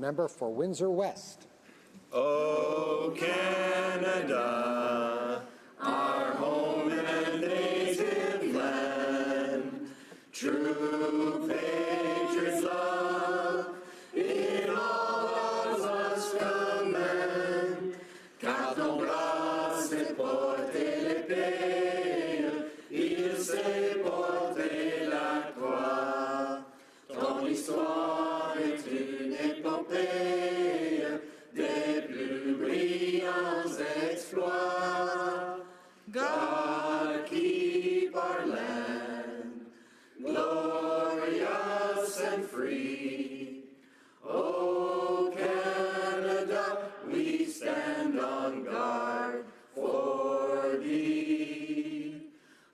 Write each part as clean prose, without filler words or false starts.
Member for Windsor West. O Canada, our home and native land, true patriots love, in all of us command, car ton bras s'est porté l'épée, il s'est porté la croix, ton histoire est une épopée des plus brillants exploits. God keep our land glorious and free. O Canada, we stand on guard for thee.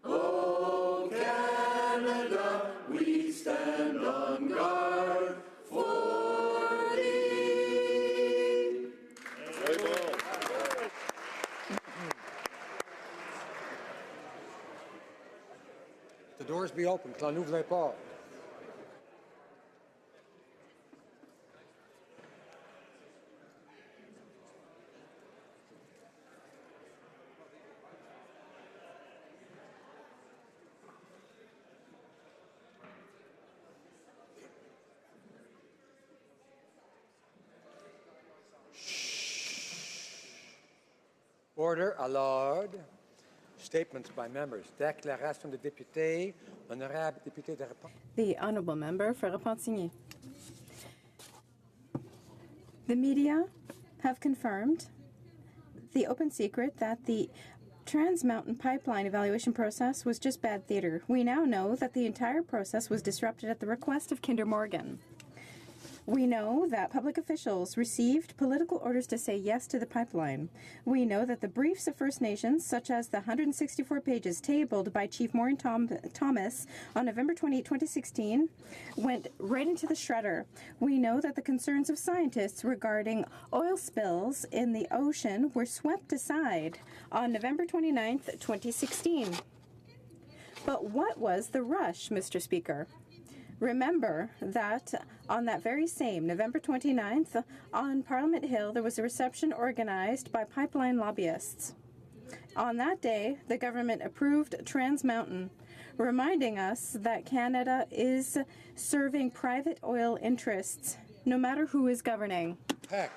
O Canada, we stand on guard for thee. The doors be open. T'en ouvre les portes. Order, alors. Statements by members. Déclaration de député. Honorable député de Repentigny. The Honourable Member for Repentigny. The media have confirmed the open secret that the Trans Mountain Pipeline evaluation process was just bad theatre. We now know that the entire process was disrupted at the request of Kinder Morgan. We know that public officials received political orders to say yes to the pipeline. We know that the briefs of First Nations, such as the 164 pages tabled by Chief Maureen Thomas on November 28, 2016, went right into the shredder. We know that the concerns of scientists regarding oil spills in the ocean were swept aside on November 29, 2016. But what was the rush, Mr. Speaker? Remember that on that very same November 29th, on Parliament Hill, there was a reception organized by pipeline lobbyists. On that day, the government approved Trans Mountain, reminding us that Canada is serving private oil interests, no matter who is governing. Heck.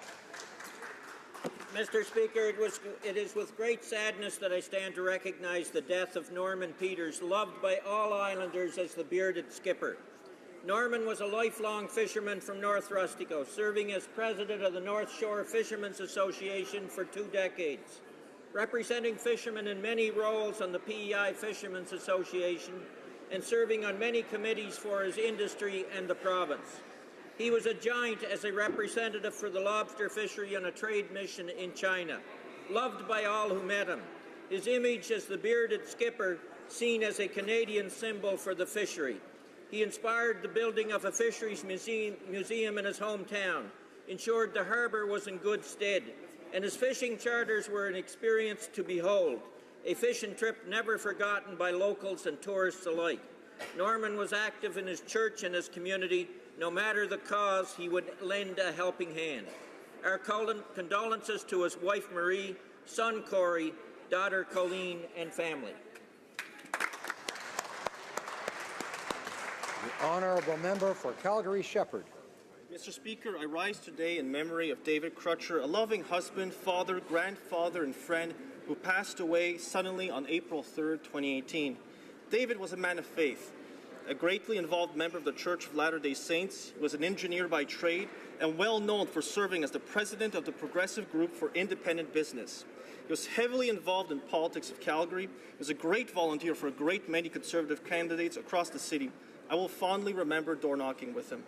Mr. Speaker, it is with great sadness that I stand to recognize the death of Norman Peters, loved by all islanders as the bearded skipper. Norman was a lifelong fisherman from North Rustico, serving as president of the North Shore Fishermen's Association for 2 decades. Representing fishermen in many roles on the PEI Fishermen's Association and serving on many committees for his industry and the province. He was a giant as a representative for the lobster fishery on a trade mission in China, loved by all who met him. His image as the bearded skipper seen as a Canadian symbol for the fishery. He inspired the building of a fisheries museum in his hometown, ensured the harbour was in good stead, and his fishing charters were an experience to behold, a fishing trip never forgotten by locals and tourists alike. Norman was active in his church and his community. No matter the cause, he would lend a helping hand. Our condolences to his wife Marie, son Corey, daughter Colleen, and family. The Honourable Member for Calgary Shepherd. Mr. Speaker, I rise today in memory of David Crutcher, a loving husband, father, grandfather, and friend who passed away suddenly on April 3, 2018. David was a man of faith, a greatly involved member of the Church of Latter-day Saints. He was an engineer by trade and well known for serving as the president of the Progressive Group for Independent Business. He was heavily involved in politics of Calgary. He was a great volunteer for a great many Conservative candidates across the city. I will fondly remember door-knocking with him.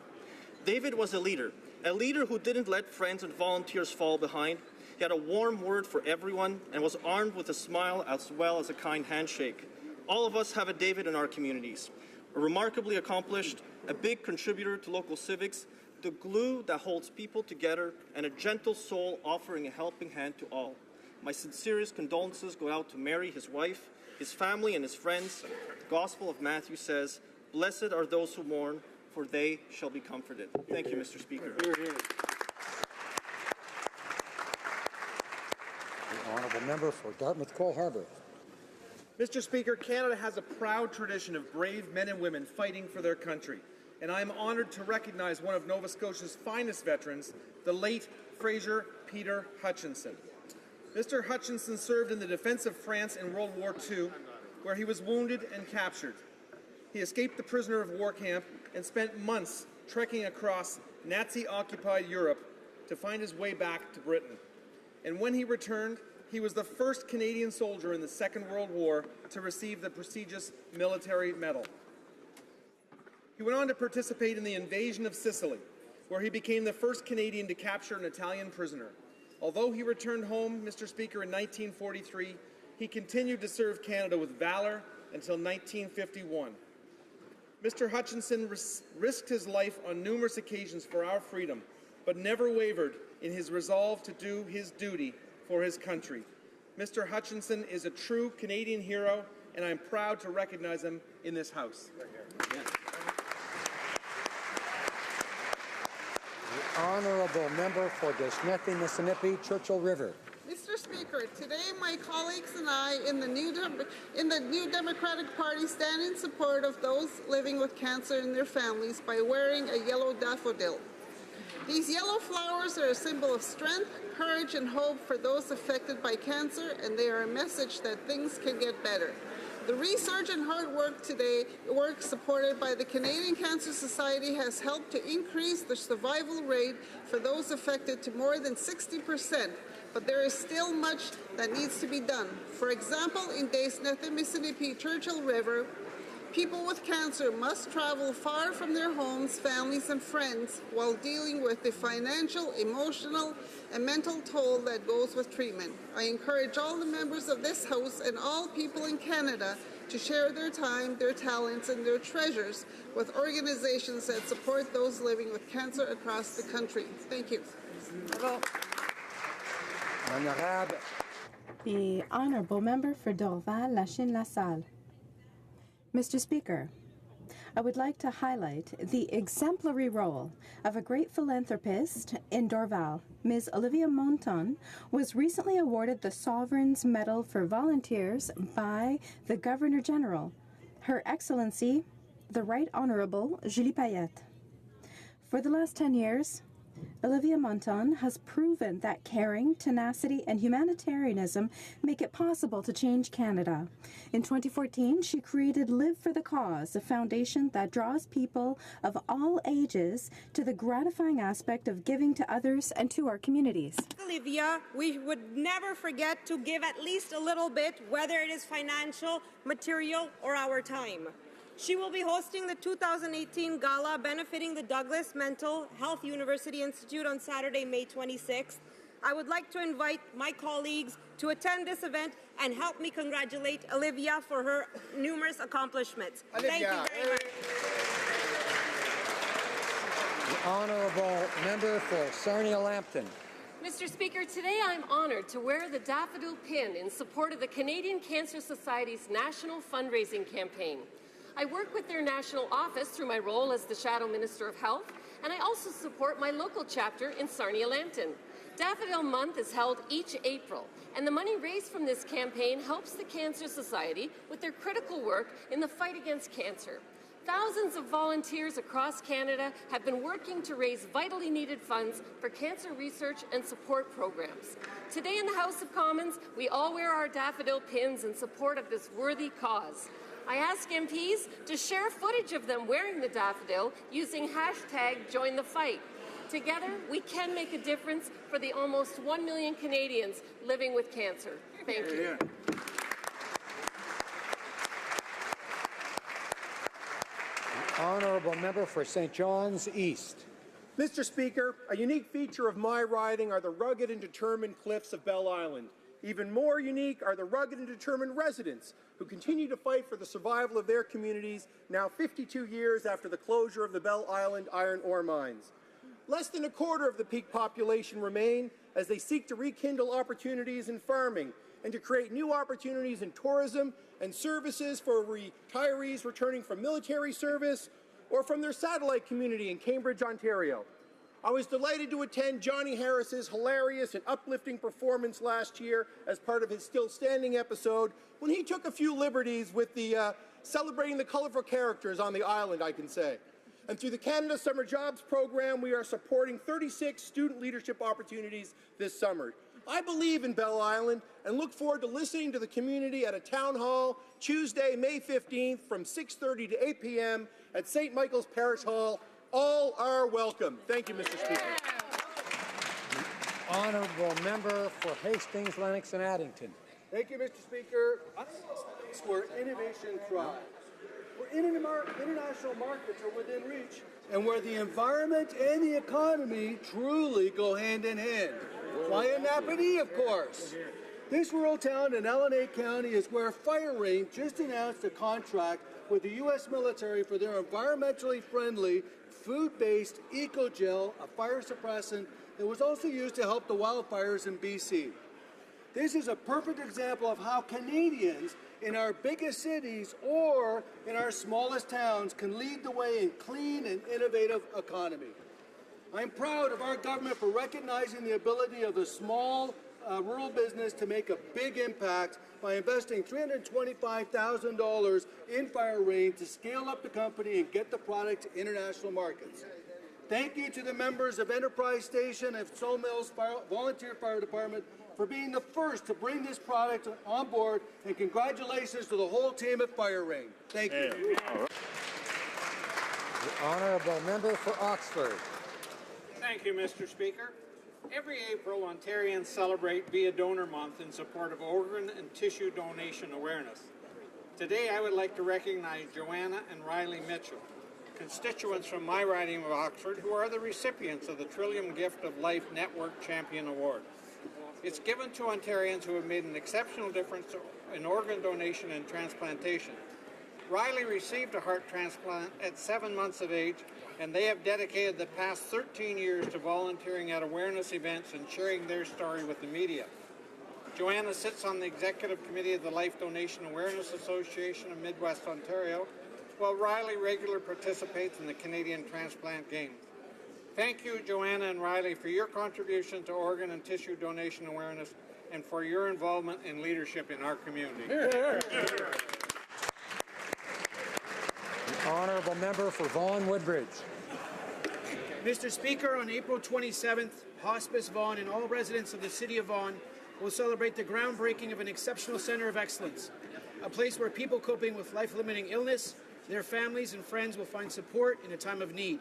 David was a leader who didn't let friends and volunteers fall behind. He had a warm word for everyone and was armed with a smile as well as a kind handshake. All of us have a David in our communities. A remarkably accomplished, a big contributor to local civics, the glue that holds people together, and a gentle soul offering a helping hand to all. My sincerest condolences go out to Mary, his wife, his family, and his friends. The Gospel of Matthew says, "Blessed are those who mourn, for they shall be comforted." Thank you, Mr. Speaker. The honourable member for Dartmouth Cole Harbour. Mr. Speaker, Canada has a proud tradition of brave men and women fighting for their country, and I am honoured to recognize one of Nova Scotia's finest veterans, the late Fraser Peter Hutchinson. Mr. Hutchinson served in the defence of France in World War II, where he was wounded and captured. He escaped the prisoner of war camp and spent months trekking across Nazi-occupied Europe to find his way back to Britain. And when he returned, he was the first Canadian soldier in the Second World War to receive the prestigious military medal. He went on to participate in the invasion of Sicily, where he became the first Canadian to capture an Italian prisoner. Although he returned home, Mr. Speaker, in 1943, he continued to serve Canada with valor until 1951. Mr. Hutchinson risked his life on numerous occasions for our freedom, but never wavered in his resolve to do his duty for his country. Mr. Hutchinson is a true Canadian hero, and I am proud to recognize him in this House. The honourable member for Desnethie-Missinippi, Churchill River. Mr. Speaker, today my colleagues and I in the New Democratic Party stand in support of those living with cancer and their families by wearing a yellow daffodil. These yellow flowers are a symbol of strength, courage, and hope for those affected by cancer, and they are a message that things can get better. The research and hard work supported by the Canadian Cancer Society has helped to increase the survival rate for those affected to more than 60%, but there is still much that needs to be done. For example, in Desnethie-Missinippi Churchill River, people with cancer must travel far from their homes, families, and friends while dealing with the financial, emotional, and mental toll that goes with treatment. I encourage all the members of this House and all people in Canada to share their time, their talents, and their treasures with organizations that support those living with cancer across the country. Thank you. The honourable member for Dorval-Lachine-LaSalle. Mr. Speaker, I would like to highlight the exemplary role of a great philanthropist in Dorval. Ms. Olivia Monton was recently awarded the Sovereign's Medal for Volunteers by the Governor-General, Her Excellency, the Right Honourable Julie Payette. For the last 10 years, Olivia Monton has proven that caring, tenacity, and humanitarianism make it possible to change Canada. In 2014, she created Live for the Cause, a foundation that draws people of all ages to the gratifying aspect of giving to others and to our communities. Olivia, we would never forget to give at least a little bit, whether it is financial, material, or our time. She will be hosting the 2018 Gala benefiting the Douglas Mental Health University Institute on Saturday, May 26th. I would like to invite my colleagues to attend this event and help me congratulate Olivia for her numerous accomplishments. Olivia. Thank you very much. The honourable member for Sarnia-Lambton. Mr. Speaker, today I'm honoured to wear the daffodil pin in support of the Canadian Cancer Society's national fundraising campaign. I work with their national office through my role as the Shadow Minister of Health, and I also support my local chapter in Sarnia-Lambton. Daffodil Month is held each April, and the money raised from this campaign helps the Cancer Society with their critical work in the fight against cancer. Thousands of volunteers across Canada have been working to raise vitally needed funds for cancer research and support programs. Today in the House of Commons, we all wear our daffodil pins in support of this worthy cause. I ask MPs to share footage of them wearing the daffodil using #JoinTheFight. Together, we can make a difference for the almost 1 million Canadians living with cancer. Thank you. Honourable member for St. John's East. Mr. Speaker, a unique feature of my riding are the rugged and determined cliffs of Bell Island. Even more unique are the rugged and determined residents who continue to fight for the survival of their communities now 52 years after the closure of the Bell Island iron ore mines. Less than a quarter of the peak population remain as they seek to rekindle opportunities in farming and to create new opportunities in tourism and services for retirees returning from military service or from their satellite community in Cambridge, Ontario. I was delighted to attend Johnny Harris's hilarious and uplifting performance last year as part of his Still Standing episode when he took a few liberties with the celebrating the colorful characters on the island, I can say. And through the Canada Summer Jobs Program, we are supporting 36 student leadership opportunities this summer. I believe in Bell Island and look forward to listening to the community at a town hall Tuesday, May 15th from 6:30 to 8 p.m. at St. Michael's Parish Hall. All are welcome. Thank you, Mr. Speaker. The honourable member for Hastings, Lennox and Addington. Thank you, Mr. Speaker. It's where innovation thrives, where international markets are within reach, and where the environment and the economy truly go hand in hand. Why in Napanee, of course. This rural town in LNA County is where Fire Rain just announced a contract with the U.S. military for their environmentally friendly, food-based EcoGel, a fire suppressant that was also used to help the wildfires in BC. This is a perfect example of how Canadians in our biggest cities or in our smallest towns can lead the way in clean and innovative economy. I'm proud of our government for recognizing the ability of the small rural business to make a big impact by investing $325,000 in Fire Rain to scale up the company and get the product to international markets. Thank you to the members of Enterprise Station and Sawmills Volunteer Fire Department for being the first to bring this product on board, and congratulations to the whole team at Fire Rain. Thank you. The honourable member for Oxford. Thank you, Mr. Speaker. Every April, Ontarians celebrate Be a Donor Month in support of organ and tissue donation awareness. Today, I would like to recognize Joanna and Riley Mitchell, constituents from my riding of Oxford, who are the recipients of the Trillium Gift of Life Network Champion Award. It's given to Ontarians who have made an exceptional difference in organ donation and transplantation. Riley received a heart transplant at 7 months of age, and they have dedicated the past 13 years to volunteering at awareness events and sharing their story with the media. Joanna sits on the executive committee of the Life Donation Awareness Association of Midwest Ontario, while Riley regularly participates in the Canadian Transplant Games. Thank you, Joanna and Riley, for your contribution to organ and tissue donation awareness and for your involvement in leadership in our community. The honourable member for Vaughan Woodbridge. Mr. Speaker, on April 27th, Hospice Vaughan and all residents of the City of Vaughan will celebrate the groundbreaking of an exceptional centre of excellence, a place where people coping with life-limiting illness, their families and friends will find support in a time of need.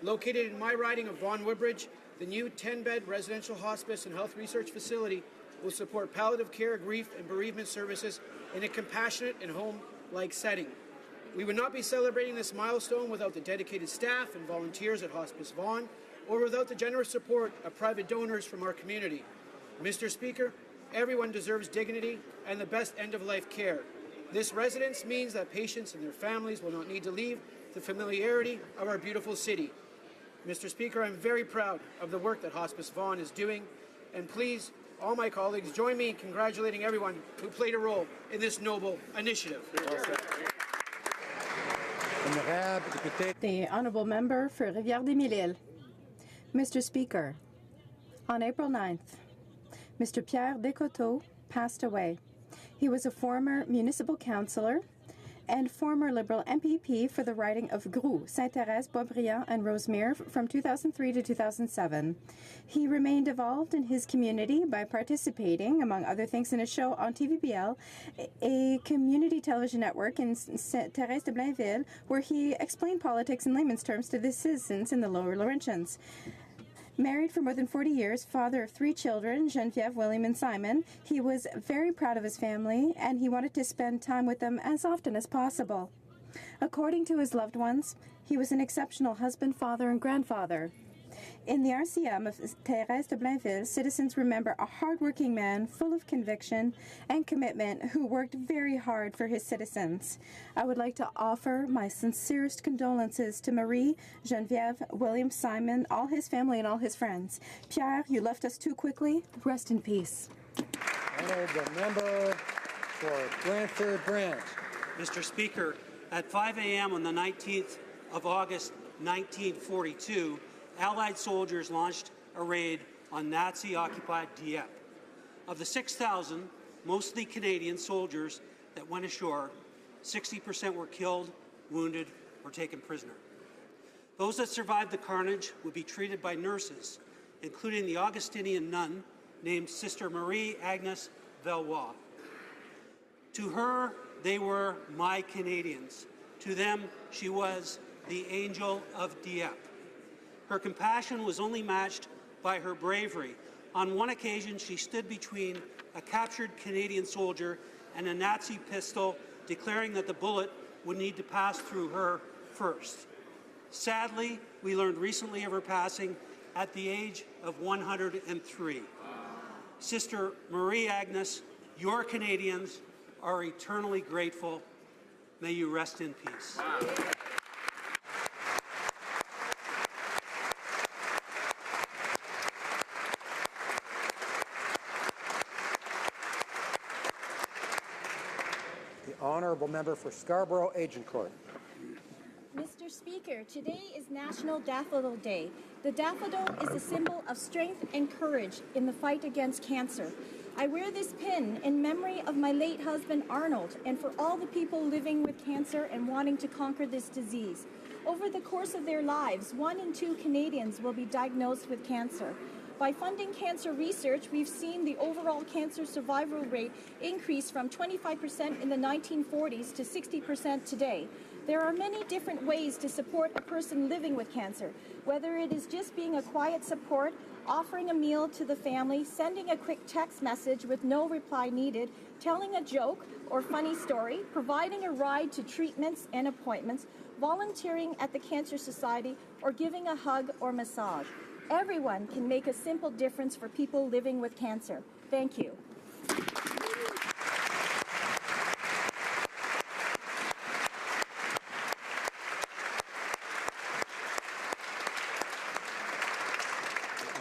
Located in my riding of Vaughan Woodbridge, the new 10-bed residential hospice and health research facility will support palliative care, grief, and bereavement services in a compassionate and home-like setting. We would not be celebrating this milestone without the dedicated staff and volunteers at Hospice Vaughan, or without the generous support of private donors from our community. Mr. Speaker, everyone deserves dignity and the best end-of-life care. This residence means that patients and their families will not need to leave the familiarity of our beautiful city. Mr. Speaker, I'm very proud of the work that Hospice Vaughan is doing, and please, all my colleagues, join me in congratulating everyone who played a role in this noble initiative. The honourable member for Rivière-des-Mille-Îles. Mr. Speaker, on April 9th, Mr. Pierre Descoteaux passed away. He was a former municipal councillor and former Liberal MPP for the riding of Groux, Sainte-Thérèse, Boisbriand, and Rosemere from 2003 to 2007. He remained involved in his community by participating, among other things, in a show on TVBL, a community television network in Sainte-Thérèse de Blainville, where he explained politics in layman's terms to the citizens in the Lower Laurentians. Married for more than 40 years, father of 3 children, Geneviève, William, and Simon, he was very proud of his family, and he wanted to spend time with them as often as possible. According to his loved ones, he was an exceptional husband, father, and grandfather. In the RCM of Thérèse de Blainville, citizens remember a hard-working man full of conviction and commitment who worked very hard for his citizens. I would like to offer my sincerest condolences to Marie, Geneviève, William, Simon, all his family, and all his friends. Pierre, you left us too quickly. Rest in peace. Honourable member for Brantford Branch. Mr. Speaker, at 5 a.m. on the 19th of August, 1942, Allied soldiers launched a raid on Nazi-occupied Dieppe. Of the 6,000, mostly Canadian soldiers that went ashore, 60% were killed, wounded, or taken prisoner. Those that survived the carnage would be treated by nurses, including the Augustinian nun named Sister Marie Agnes Valois. To her, they were my Canadians. To them, she was the Angel of Dieppe. Her compassion was only matched by her bravery. On one occasion, she stood between a captured Canadian soldier and a Nazi pistol, declaring that the bullet would need to pass through her first. Sadly, we learned recently of her passing at the age of 103. Sister Marie Agnes, your Canadians are eternally grateful. May you rest in peace. The honourable member for Scarborough Agincourt. Mr. Speaker, today is National Daffodil Day. The daffodil is a symbol of strength and courage in the fight against cancer. I wear this pin in memory of my late husband Arnold and for all the people living with cancer and wanting to conquer this disease. Over the course of their lives, 1 in 2 Canadians will be diagnosed with cancer. By funding cancer research, we've seen the overall cancer survival rate increase from 25% in the 1940s to 60% today. There are many different ways to support a person living with cancer, whether it is just being a quiet support, offering a meal to the family, sending a quick text message with no reply needed, telling a joke or funny story, providing a ride to treatments and appointments, volunteering at the Cancer Society, or giving a hug or massage. Everyone can make a simple difference for people living with cancer. Thank you.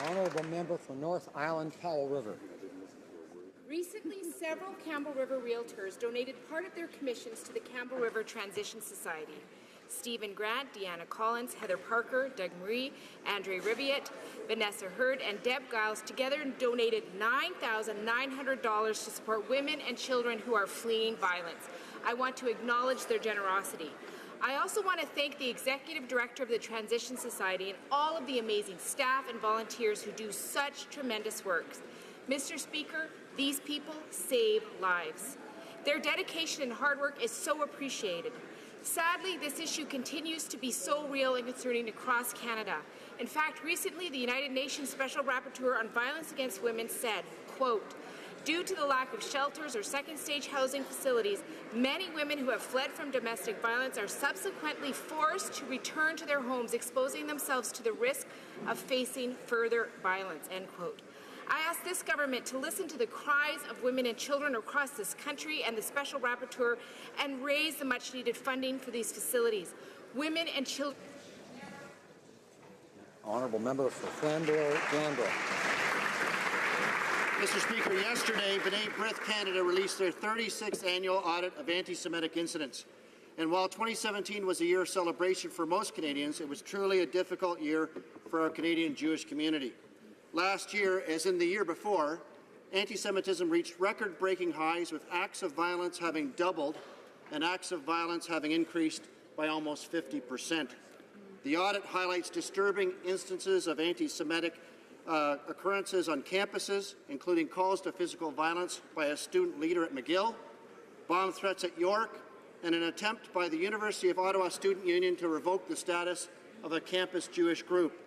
Honourable member for North Island Powell River. Recently, several Campbell River realtors donated part of their commissions to the Campbell River Transition Society. Stephen Grant, Deanna Collins, Heather Parker, Doug Marie, Andre Riviette, Vanessa Hurd, and Deb Giles together donated $9,900 to support women and children who are fleeing violence. I want to acknowledge their generosity. I also want to thank the Executive Director of the Transition Society and all of the amazing staff and volunteers who do such tremendous work. Mr. Speaker, these people save lives. Their dedication and hard work is so appreciated. Sadly, this issue continues to be so real and concerning across Canada. In fact, recently the United Nations Special Rapporteur on Violence Against Women said, quote, "Due to the lack of shelters or second-stage housing facilities, many women who have fled from domestic violence are subsequently forced to return to their homes, exposing themselves to the risk of facing further violence," end quote. I ask this government to listen to the cries of women and children across this country and the Special Rapporteur and raise the much-needed funding for these facilities. Women and children. Honourable member for Flamborough-Glanbrook. Mr. Speaker, yesterday, B'nai B'rith Canada released their 36th annual audit of anti-Semitic incidents. And while 2017 was a year of celebration for most Canadians, it was truly a difficult year for our Canadian Jewish community. Last year, as in the year before, anti-Semitism reached record-breaking highs, with acts of violence having doubled and acts of violence having increased by almost 50%. The audit highlights disturbing instances of anti-Semitic occurrences on campuses, including calls to physical violence by a student leader at McGill, bomb threats at York, and an attempt by the University of Ottawa Student Union to revoke the status of a campus Jewish group.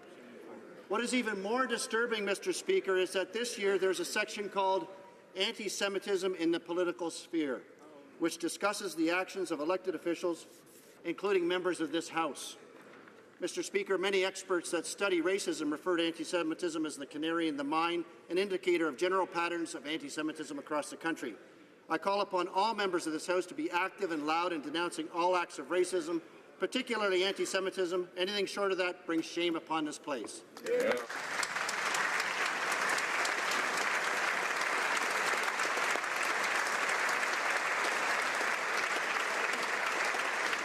What is even more disturbing, Mr. Speaker, is that this year there's a section called Anti-Semitism in the Political Sphere, which discusses the actions of elected officials, including members of this House. Mr. Speaker, many experts that study racism refer to anti-Semitism as the canary in the mine, an indicator of general patterns of anti-Semitism across the country. I call upon all members of this House to be active and loud in denouncing all acts of racism, particularly anti-Semitism. Anything short of that brings shame upon this place. Yeah.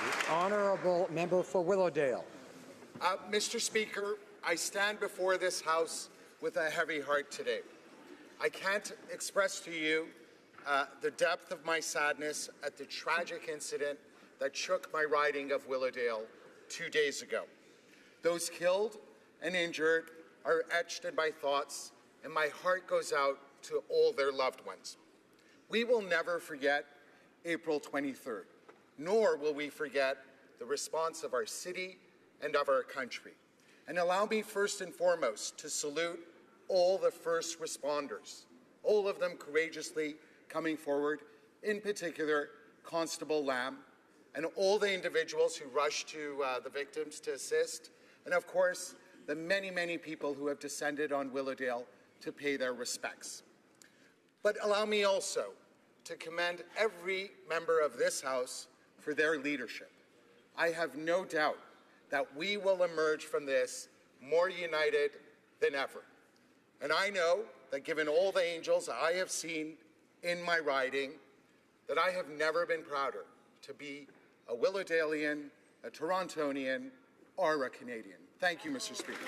The honourable member for Willowdale. Mr. Speaker, I stand before this House with a heavy heart today. I can't express to you the depth of my sadness at the tragic incident that shook my riding of Willowdale 2 days ago. Those killed and injured are etched in my thoughts, and my heart goes out to all their loved ones. We will never forget April 23rd, nor will we forget the response of our city and of our country. And allow me first and foremost to salute all the first responders, all of them courageously coming forward, in particular Constable Lamb, and all the individuals who rushed to the victims to assist, and of course, the many, many people who have descended on Willowdale to pay their respects. But allow me also to commend every member of this House for their leadership. I have no doubt that we will emerge from this more united than ever. And I know that given all the angels I have seen in my riding, that I have never been prouder to be a Willowdalian, a Torontonian, or a Canadian. Thank you, Mr. Speaker.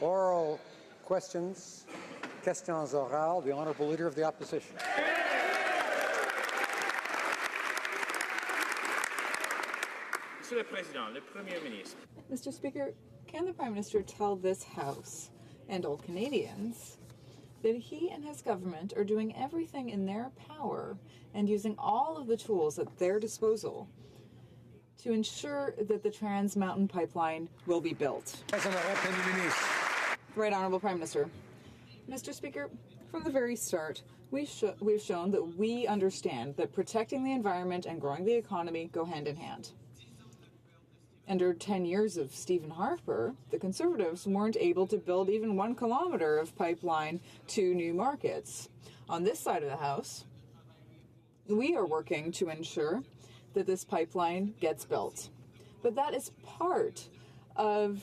Oral questions, questions orales, the Honourable Leader of the Opposition. Monsieur le Président, le Premier ministre. Mr. Speaker, can the Prime Minister tell this House and all Canadians that he and his government are doing everything in their power and using all of the tools at their disposal to ensure that the Trans Mountain Pipeline will be built? Right Honourable Prime Minister. Mr. Speaker, from the very start, we've shown that we understand that protecting the environment and growing the economy go hand in hand. Under 10 years of Stephen Harper, the Conservatives weren't able to build even 1 kilometre of pipeline to new markets. On this side of the House, we are working to ensure that this pipeline gets built. But that is part of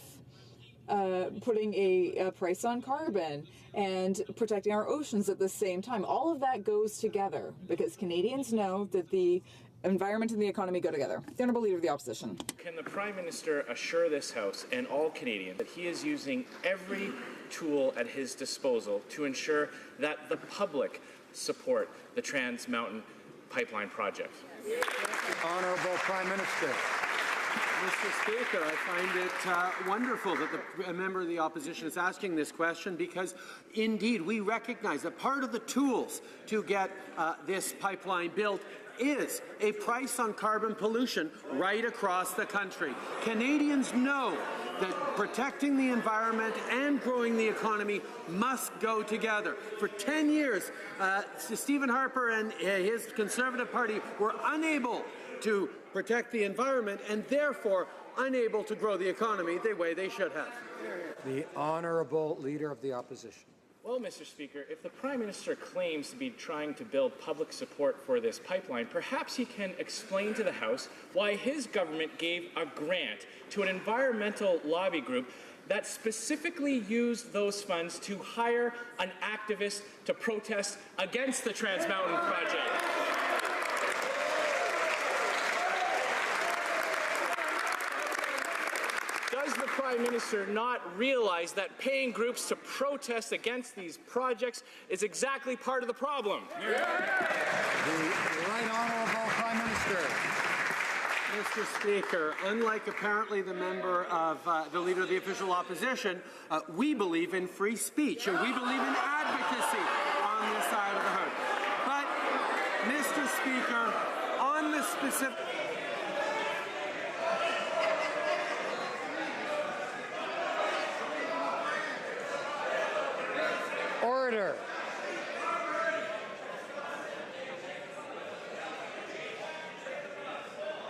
putting a price on carbon and protecting our oceans at the same time. All of that goes together because Canadians know that the environment and the economy go together. The Honourable Leader of the Opposition. Can the Prime Minister assure this House and all Canadians that he is using every tool at his disposal to ensure that the public support the Trans Mountain Pipeline project? Honourable Prime Minister. Mr. Speaker, I find it wonderful that a member of the opposition is asking this question because, indeed, we recognize that part of the tools to get this pipeline built is a price on carbon pollution right across the country. Canadians know that protecting the environment and growing the economy must go together. For 10 years, Stephen Harper and his Conservative Party were unable to protect the environment and therefore unable to grow the economy the way they should have. The Honourable Leader of the Opposition. Well, Mr. Speaker, if the Prime Minister claims to be trying to build public support for this pipeline, perhaps he can explain to the House why his government gave a grant to an environmental lobby group that specifically used those funds to hire an activist to protest against the Trans Mountain project. Does the Prime Minister not realize that paying groups to protest against these projects is exactly part of the problem? The Right Honourable Prime Minister. Mr. Speaker, unlike apparently the member of the Leader of the Official Opposition, we believe in free speech and we believe in advocacy on this side of the House. But, Mr. Speaker, on the specific... Order.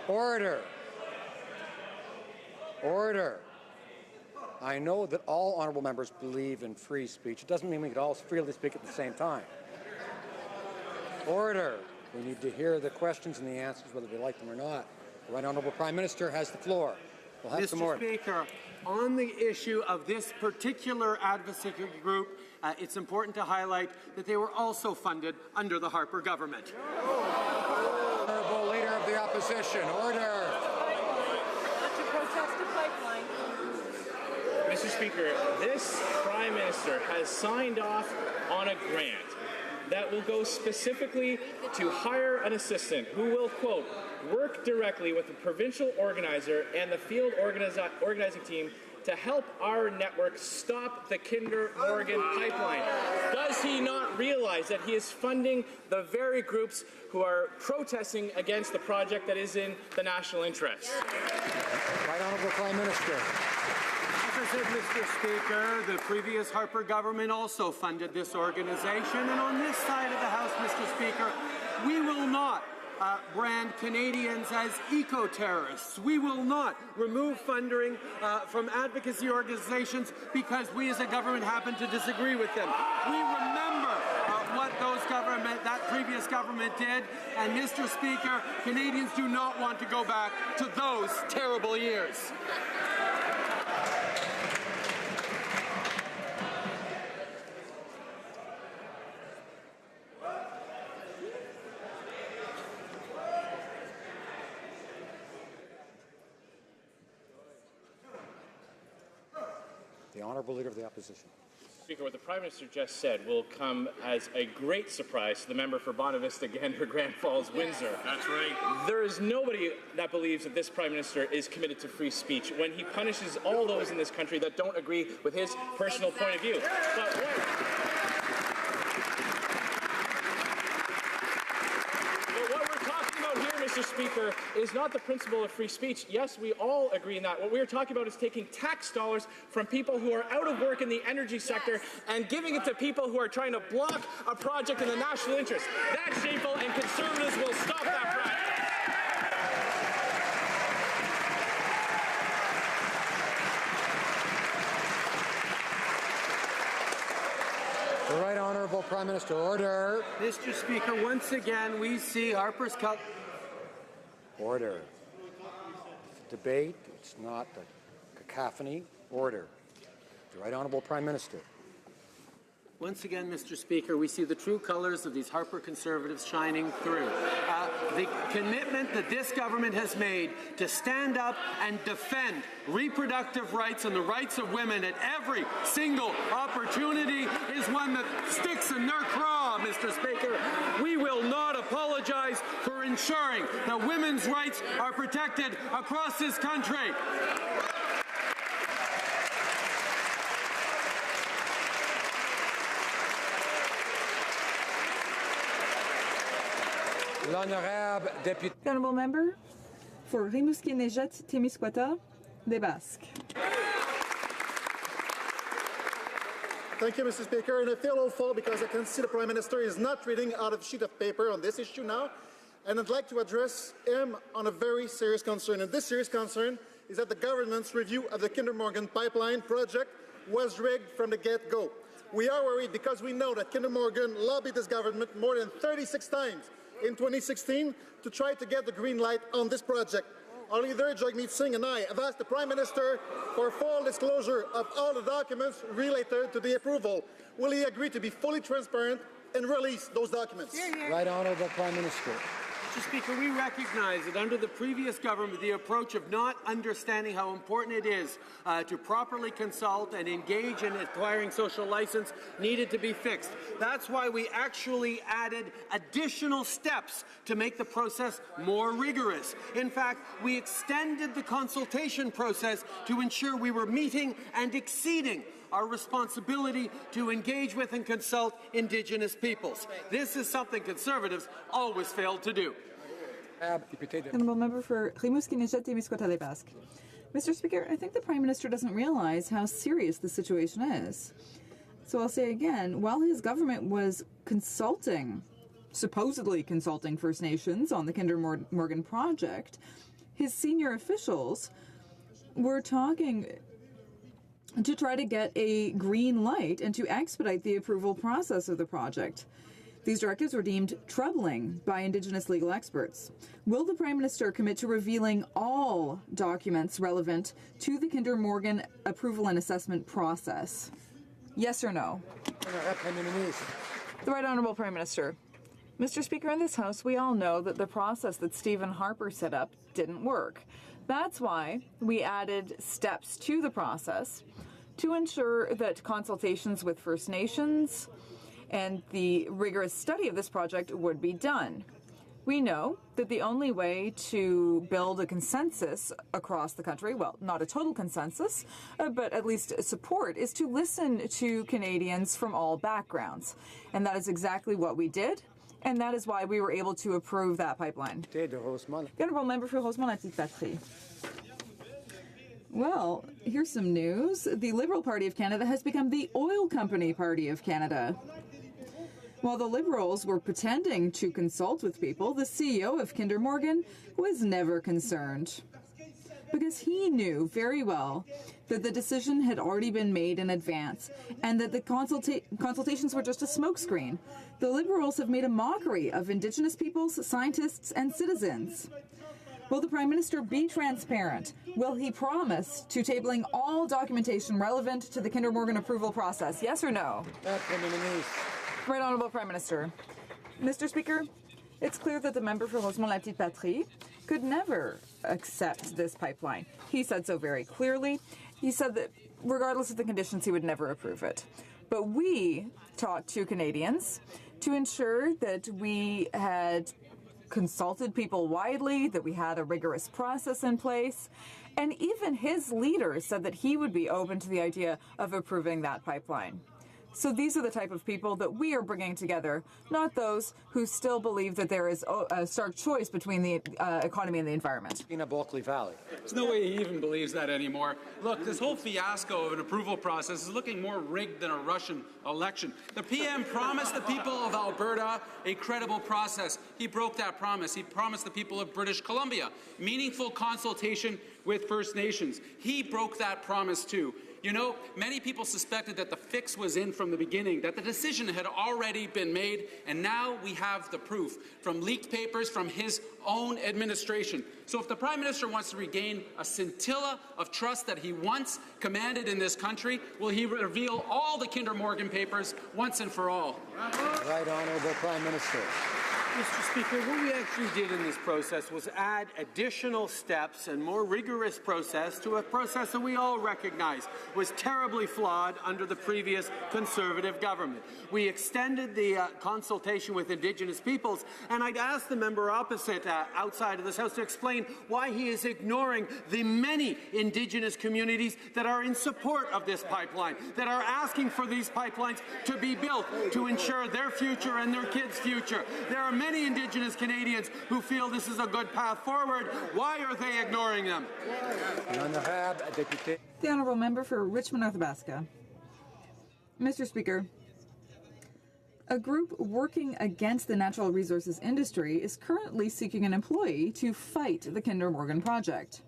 Order. Order. I know that all honourable members believe in free speech. It doesn't mean we can all freely speak at the same time. Order. We need to hear the questions and the answers, whether we like them or not. The Right Honourable Prime Minister has the floor. We'll have some more. Mr. Speaker, on the issue of this particular advocacy group, it's important to highlight that they were also funded under the Harper government. Honourable Leader of the Opposition, order. To protest a pipeline. Mr. Speaker, this Prime Minister has signed off on a grant that will go specifically to hire an assistant who will, quote, work directly with the provincial organizer and the field organizing team to help our network stop the Kinder Morgan pipeline. Does he not realize that he is funding the very groups who are protesting against the project that is in the national interest? Right Honourable Prime Minister. As I said, Mr. Speaker, the previous Harper government also funded this organization, and on this side of the House, Mr. Speaker, we will not brand Canadians as eco-terrorists. We will not remove funding from advocacy organizations because we as a government happen to disagree with them. We remember what that previous government did, and Mr. Speaker, Canadians do not want to go back to those terrible years. The Honourable Leader of the Opposition. Speaker, what the Prime Minister just said will come as a great surprise to the member for Bonavista, Gander, Grand Falls, Windsor. That's right. There is nobody that believes that this Prime Minister is committed to free speech when he punishes all those in this country that don't agree with his personal point of view. But what we're talking about here, Mr. Speaker, is not the principle of free speech. Yes, we all agree in that. What we're talking about is taking tax dollars from people who are out of work in the energy sector and giving it to people who are trying to block a project in the national interest. That's shameful, and Conservatives will stop that practice. The Right Honourable Prime Minister, order. Mr. Speaker, once again, we see Harper's Cup. Order. Debate, it's not a cacophony. Order. The Right Honourable Prime Minister. Once again, Mr. Speaker, we see the true colours of these Harper Conservatives shining through. The commitment that this government has made to stand up and defend reproductive rights and the rights of women at every single opportunity is one that sticks in their craw, Mr. Speaker. We will not apologize for ensuring that women's rights are protected across this country. L'honorable député. Honourable member for Rimouski-Nejet, Témiscouata, Les Basques. Thank you, Mr. Speaker. And I feel awful because I can see the Prime Minister is not reading out of a sheet of paper on this issue now. And I'd like to address him on a very serious concern. And this serious concern is that the government's review of the Kinder Morgan pipeline project was rigged from the get-go. We are worried because we know that Kinder Morgan lobbied this government more than 36 times in 2016 to try to get the green light on this project. Our leader, Jagmeet Singh, and I have asked the Prime Minister for full disclosure of all the documents related to the approval. Will he agree to be fully transparent and release those documents? Right Honourable Prime Minister. Mr. Speaker, we recognize that under the previous government, the approach of not understanding how important it is to properly consult and engage in acquiring social license needed to be fixed. That's why we actually added additional steps to make the process more rigorous. In fact, we extended the consultation process to ensure we were meeting and exceeding our responsibility to engage with and consult Indigenous peoples. This is something Conservatives always failed to do. Honourable member for Rimouski-Nejet, Témiscouata, Les Basques. Mr. Speaker, I think the Prime Minister doesn't realize how serious the situation is. So I'll say again, while his government was supposedly consulting First Nations on the Kinder Morgan project, his senior officials were talking to try to get a green light and to expedite the approval process of the project. These directives were deemed troubling by Indigenous legal experts. Will the Prime Minister commit to revealing all documents relevant to the Kinder Morgan approval and assessment process? Yes or no? The Right Honourable Prime Minister. Mr. Speaker, in this House, we all know that the process that Stephen Harper set up didn't work. That's why we added steps to the process to ensure that consultations with First Nations and the rigorous study of this project would be done. We know that the only way to build a consensus across the country, well, not a total consensus, but at least support, is to listen to Canadians from all backgrounds. And that is exactly what we did, and that is why we were able to approve that pipeline. The Honourable Member for Rosemont-Petite-Patrie. Well, here's some news. The Liberal Party of Canada has become the Oil Company Party of Canada. While the Liberals were pretending to consult with people, the CEO of Kinder Morgan was never concerned. Because he knew very well that the decision had already been made in advance and that the consultations were just a smokescreen. The Liberals have made a mockery of Indigenous peoples, scientists, and citizens. Will the Prime Minister be transparent? Will he promise to tabling all documentation relevant to the Kinder Morgan approval process? Yes or no? Right Honourable Prime Minister. Mr. Speaker, it's clear that the member for Rosemont-Petite-Patrie could never accept this pipeline. He said so very clearly. He said that regardless of the conditions, he would never approve it. But we talked to Canadians to ensure that we had consulted people widely, that we had a rigorous process in place, and even his leaders said that he would be open to the idea of approving that pipeline. So these are the type of people that we are bringing together, not those who still believe that there is a stark choice between the economy and the environment. In a Berkeley Valley. There's no way he even believes that anymore. Look, this whole fiasco of an approval process is looking more rigged than a Russian election. The PM promised the people of Alberta a credible process. He broke that promise. He promised the people of British Columbia meaningful consultation with First Nations. He broke that promise too. You know, many people suspected that the fix was in from the beginning, that the decision had already been made, and now we have the proof from leaked papers from his own administration. So if the Prime Minister wants to regain a scintilla of trust that he once commanded in this country, will he reveal all the Kinder Morgan papers once and for all? Right Honourable Prime Minister. Mr. Speaker, what we actually did in this process was add additional steps and more rigorous process to a process that we all recognize was terribly flawed under the previous Conservative government. We extended the consultation with Indigenous peoples, and I'd ask the member opposite outside of this House to explain why he is ignoring the many Indigenous communities that are in support of this pipeline, that are asking for these pipelines to be built to ensure their future and their kids' future. There are many Indigenous Canadians who feel this is a good path forward. Why are they ignoring them? The Honourable Member for Richmond Athabasca. Mr. Speaker, a group working against the natural resources industry is currently seeking an employee to fight the Kinder Morgan project.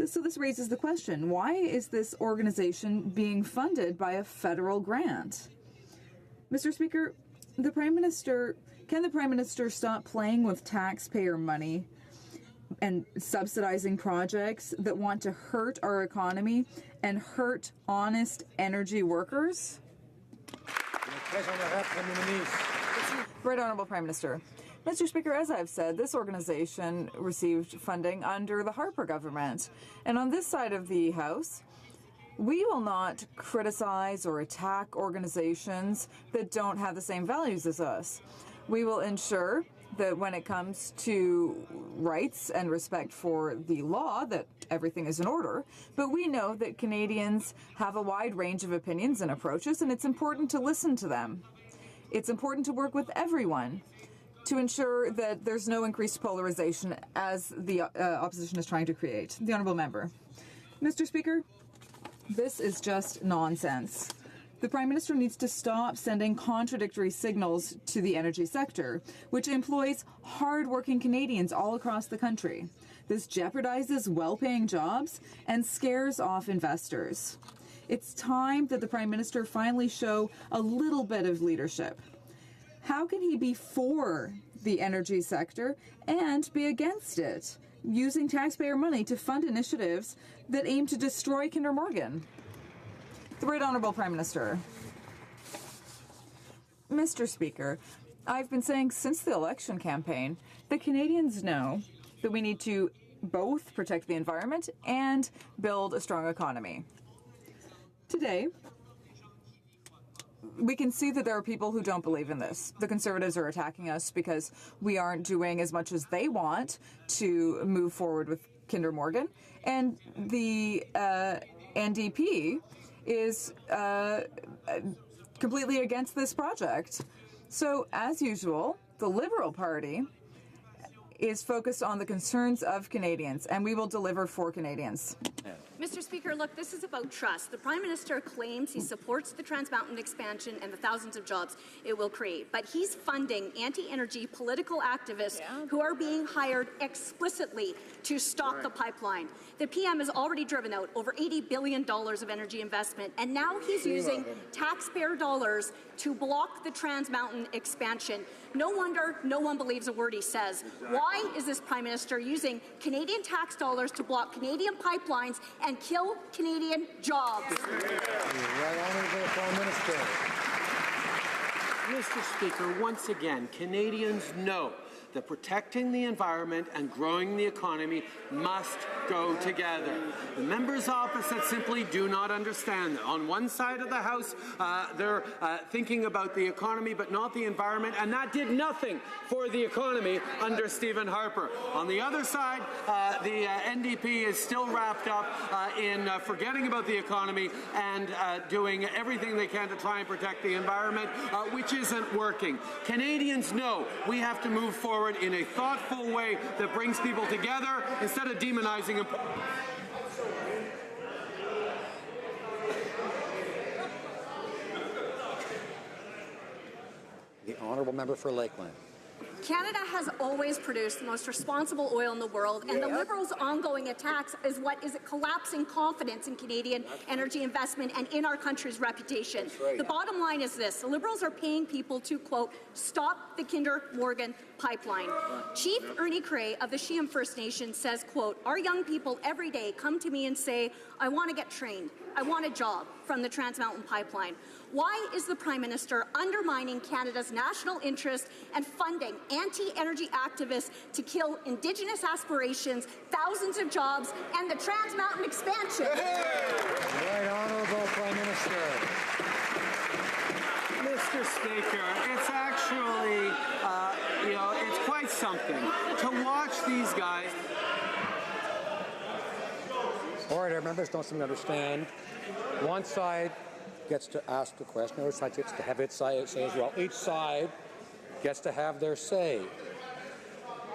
So this raises the question, why is this organization being funded by a federal grant? Mr. Speaker, can the Prime Minister stop playing with taxpayer money and subsidizing projects that want to hurt our economy and hurt honest energy workers? Right Honourable Prime Minister. Mr. Speaker, as I've said, this organization received funding under the Harper government. And on this side of the House, we will not criticize or attack organizations that don't have the same values as us. We will ensure that when it comes to rights and respect for the law, that everything is in order. But we know that Canadians have a wide range of opinions and approaches, and it's important to listen to them. It's important to work with everyone to ensure that there's no increased polarization as the opposition is trying to create. The Honourable Member. Mr. Speaker, this is just nonsense. The Prime Minister needs to stop sending contradictory signals to the energy sector, which employs hard-working Canadians all across the country. This jeopardizes well-paying jobs and scares off investors. It's time that the Prime Minister finally show a little bit of leadership. How can he be for the energy sector and be against it, using taxpayer money to fund initiatives that aim to destroy Kinder Morgan? The Right Honourable Prime Minister. Mr. Speaker, I've been saying since the election campaign that Canadians know that we need to both protect the environment and build a strong economy. Today, we can see that there are people who don't believe in this. The Conservatives are attacking us because we aren't doing as much as they want to move forward with Kinder Morgan. And the NDP is completely against this project. So, as usual, the Liberal Party is focused on the concerns of Canadians, and we will deliver for Canadians. Mr. Speaker, look, this is about trust. The Prime Minister claims he supports the Trans Mountain expansion and the thousands of jobs it will create, but he's funding anti-energy political activists who are being hired explicitly to stop the pipeline. The PM has already driven out over $80 billion of energy investment, and now he's using taxpayer dollars to block the Trans Mountain expansion. No wonder no one believes a word he says. Why is this Prime Minister using Canadian tax dollars to block Canadian pipelines and kill Canadian jobs? Right Honourable Prime Minister. Mr. Speaker, once again, Canadians know that protecting the environment and growing the economy must go together. The members opposite simply do not understand that. On one side of the House, they're thinking about the economy but not the environment, and that did nothing for the economy under Stephen Harper. On the other side, the NDP is still wrapped up in forgetting about the economy and doing everything they can to try and protect the environment, which isn't working. Canadians know we have to move forward in a thoughtful way that brings people together instead of demonizing them. The Honourable Member for Lakeland. Canada has always produced the most responsible oil in the world, and the Liberals' ongoing attacks is what is collapsing confidence in Canadian energy investment and in our country's reputation. The bottom line is this. The Liberals are paying people to, quote, stop the Kinder Morgan pipeline. Chief Ernie Cray of the Sheehan First Nation says, quote, our young people every day come to me and say, I want to get trained. I want a job from the Trans Mountain Pipeline. Why is the Prime Minister undermining Canada's national interest and funding anti-energy activists to kill Indigenous aspirations, thousands of jobs, and the Trans Mountain expansion? Right Honourable Prime Minister. Mr. Speaker, it's actually, it's quite something to watch these guys. Order. Members don't seem to understand. One side gets to ask the question, the other side gets to have its say as well. Each side gets to have their say.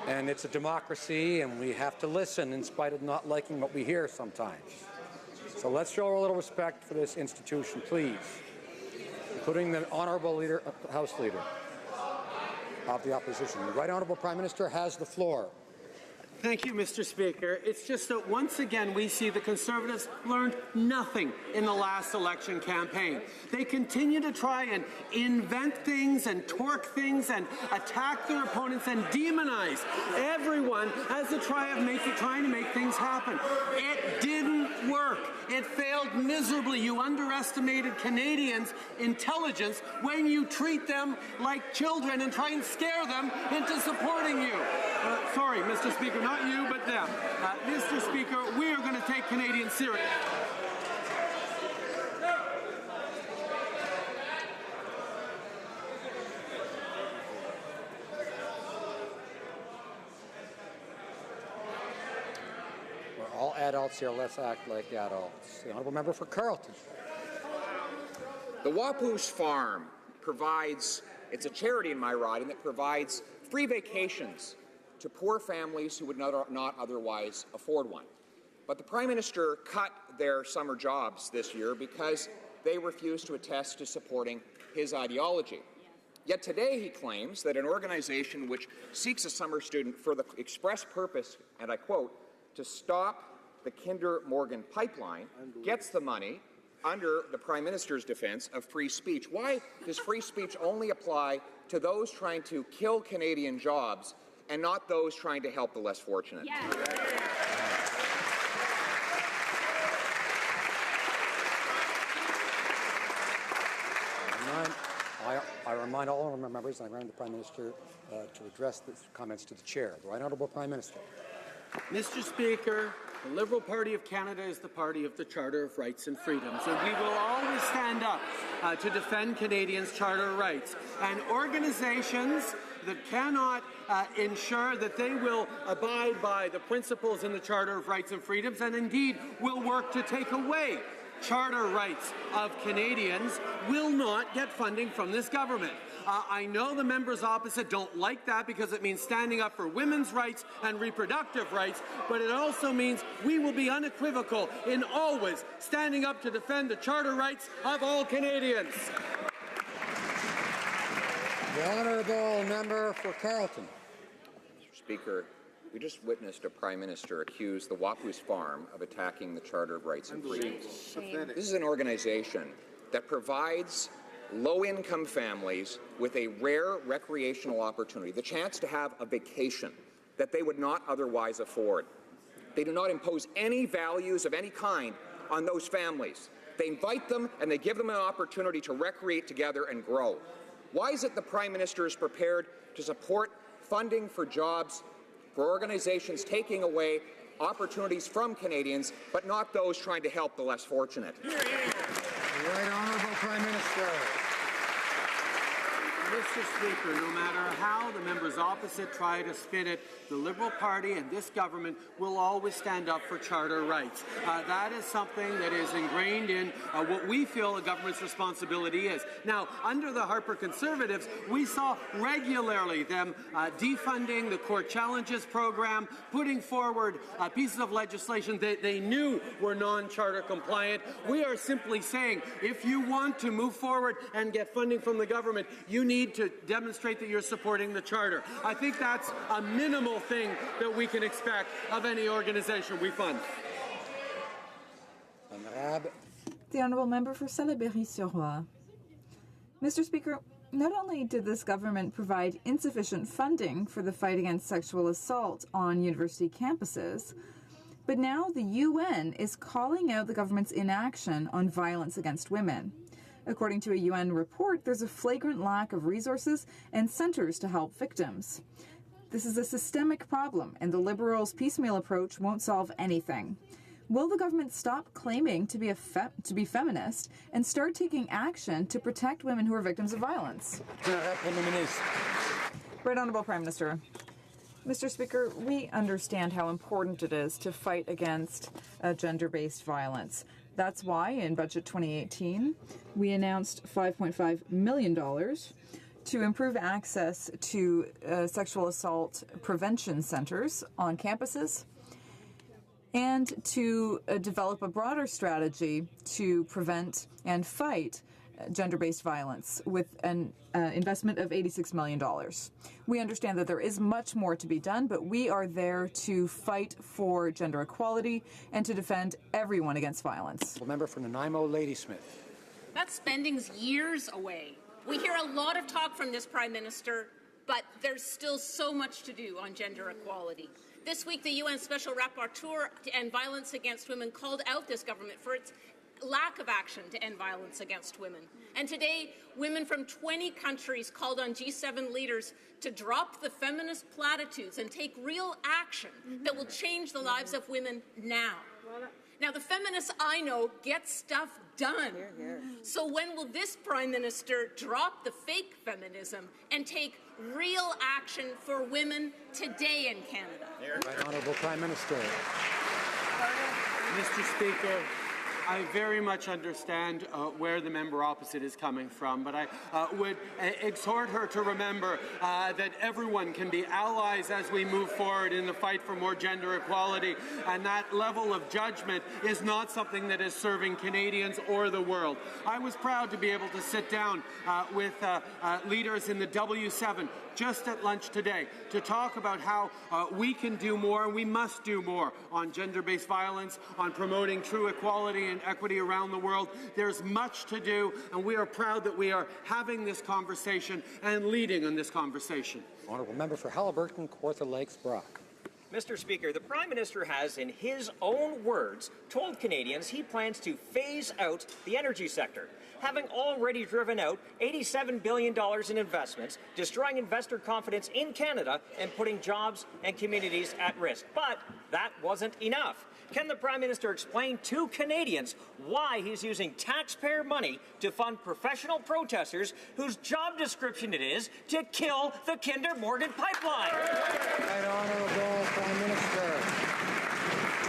And it's a democracy, and we have to listen in spite of not liking what we hear sometimes. So let's show a little respect for this institution, please, including the Honourable Leader, House Leader of the Opposition. The Right Honourable Prime Minister has the floor. Thank you, Mr. Speaker. It's just that once again we see the Conservatives learned nothing in the last election campaign. They continue to try and invent things and torque things and attack their opponents and demonize everyone as they trying to make things happen. It didn't work. It failed miserably. You underestimated Canadians' intelligence when you treat them like children and try and scare them into supporting you. Sorry, Mr. Speaker, not you, but them. Mr. Speaker, we are going to take Canadians seriously. We're all adults here. Let's act like adults. The Honourable Member for Carleton. The Wapoos Farm provides, it's a charity in my riding that provides free vacations to poor families who would not otherwise afford one. But the Prime Minister cut their summer jobs this year because they refused to attest to supporting his ideology. Yet today he claims that an organization which seeks a summer student for the express purpose, and I quote, to stop the Kinder Morgan pipeline, gets the money under the Prime Minister's defense of free speech. Why does free speech only apply to those trying to kill Canadian jobs and not those trying to help the less fortunate? I remind all of our members, and I remind the Prime Minister to address the comments to the Chair. The Right Honourable Prime Minister. Mr. Speaker, the Liberal Party of Canada is the party of the Charter of Rights and Freedoms, and we will always stand up to defend Canadians' charter rights. And organizations that cannot ensure that they will abide by the principles in the Charter of Rights and Freedoms, and indeed will work to take away charter rights of Canadians, will not get funding from this government. I know the members opposite don't like that because it means standing up for women's rights and reproductive rights, but it also means we will be unequivocal in always standing up to defend the charter rights of all Canadians. The Honourable Member for Carleton. Mr. Speaker, we just witnessed a Prime Minister accuse the Wapoos Farm of attacking the Charter of Rights and Freedoms. This is an organization that provides low-income families with a rare recreational opportunity, the chance to have a vacation that they would not otherwise afford. They do not impose any values of any kind on those families. They invite them and they give them an opportunity to recreate together and grow. Why is it the Prime Minister is prepared to support funding for jobs for organizations taking away opportunities from Canadians, but not those trying to help the less fortunate? The Right Honourable Prime Minister. Mr. Speaker, no matter how the members opposite try to spin it, the Liberal Party and this government will always stand up for charter rights. That is something that is ingrained in what we feel a government's responsibility is. Now, under the Harper Conservatives, we saw regularly them defunding the Court Challenges program, putting forward pieces of legislation that they knew were non-charter compliant. We are simply saying, if you want to move forward and get funding from the government, you need to demonstrate that you're supporting the Charter. I think that's a minimal thing that we can expect of any organization we fund. The Honourable Member for Salaberry-sur-Roi. Mr. Speaker, not only did this government provide insufficient funding for the fight against sexual assault on university campuses, but now the UN is calling out the government's inaction on violence against women. According to a UN report, there's a flagrant lack of resources and centres to help victims. This is a systemic problem, and the Liberals' piecemeal approach won't solve anything. Will the government stop claiming to be feminist and start taking action to protect women who are victims of violence? Right Honourable Prime Minister. Mr. Speaker, we understand how important it is to fight against gender-based violence. That's why in Budget 2018, we announced $5.5 million to improve access to sexual assault prevention centres on campuses and to develop a broader strategy to prevent and fight gender-based violence with an investment of $86 million. We understand that there is much more to be done, but we are there to fight for gender equality and to defend everyone against violence. The member for Nanaimo, Ladysmith. That spending's years away. We hear a lot of talk from this Prime Minister, but there's still so much to do on gender equality. This week, the UN Special Rapporteur to End Violence Against Women called out this government for its lack of action to end violence against women. And today, women from 20 countries called on G7 leaders to drop the feminist platitudes and take real action that will change the lives of women now. Now, the feminists I know get stuff done. So when will this Prime Minister drop the fake feminism and take real action for women today in Canada? Right Honourable Prime Minister. Mr. Speaker, I very much understand where the member opposite is coming from, but I would exhort her to remember that everyone can be allies as we move forward in the fight for more gender equality, and that level of judgment is not something that is serving Canadians or the world. I was proud to be able to sit down with leaders in the W7 just at lunch today to talk about how we can do more and we must do more on gender-based violence, on promoting true equality employment equity around the world. There's much to do, and we are proud that we are having this conversation and leading in this conversation. Honourable Member for Haliburton, Kawartha Lakes, Brock. Mr. Speaker, the Prime Minister has, in his own words, told Canadians he plans to phase out the energy sector, having already driven out $87 billion in investments, destroying investor confidence in Canada and putting jobs and communities at risk. But that wasn't enough. Can the Prime Minister explain to Canadians why he's using taxpayer money to fund professional protesters whose job description it is to kill the Kinder Morgan pipeline? Right Honourable Prime Minister.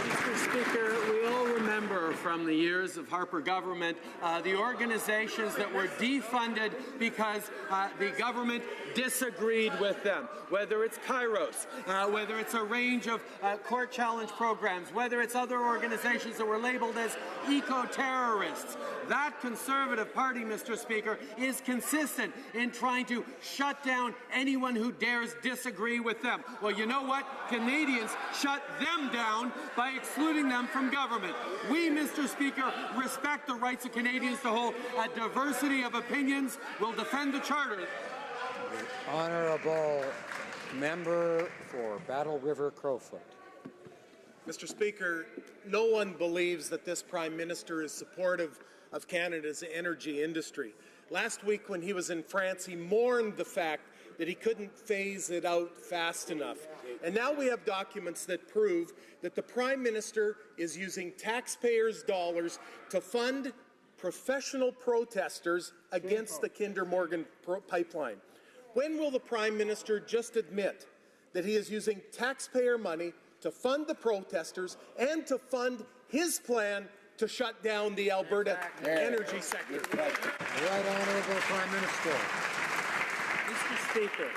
Mr. Speaker, we all remember from the years of Harper government the organizations that were defunded because the government disagreed with them, whether it's Kairos, whether it's a range of court challenge programs, whether it's other organizations that were labeled as eco-terrorists. That Conservative Party, Mr. Speaker, is consistent in trying to shut down anyone who dares disagree with them. Well, you know what? Canadians shut them down by excluding them from government. We, Mr. Speaker, respect the rights of Canadians to hold a diversity of opinions. We'll defend the Charter. Honourable Member for Battle River, Crowfoot. Mr. Speaker, no one believes that this Prime Minister is supportive of Canada's energy industry. Last week when he was in France, he mourned the fact that he couldn't phase it out fast enough. And now we have documents that prove that the Prime Minister is using taxpayers' dollars to fund professional protesters against the Kinder Morgan pipeline. When will the Prime Minister just admit that he is using taxpayer money to fund the protesters and to fund his plan to shut down the Alberta energy sector? Right Honourable Prime Minister. Mr. Speaker,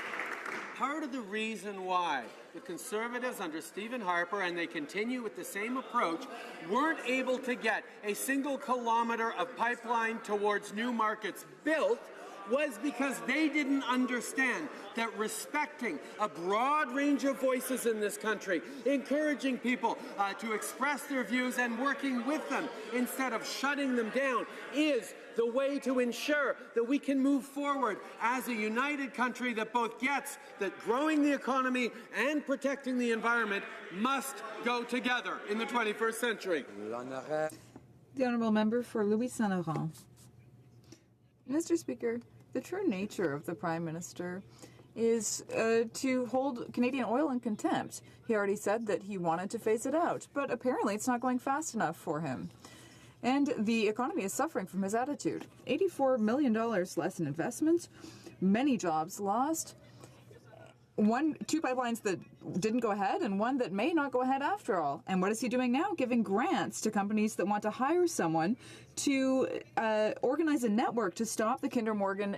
part of the reason why the Conservatives under Stephen Harper, and they continue with the same approach, weren't able to get a single kilometre of pipeline towards new markets built was because they didn't understand that respecting a broad range of voices in this country, encouraging people to express their views and working with them instead of shutting them down is the way to ensure that we can move forward as a united country that both gets that growing the economy and protecting the environment must go together in the 21st century. The Honourable Member for Louis Saint Laurent. Mr. Speaker, the true nature of the Prime Minister is to hold Canadian oil in contempt. He already said that he wanted to phase it out, but apparently it's not going fast enough for him. And the economy is suffering from his attitude. $84 million less in investments, many jobs lost, two pipelines that didn't go ahead and one that may not go ahead after all. And what is he doing now? Giving grants to companies that want to hire someone to organize a network to stop the Kinder Morgan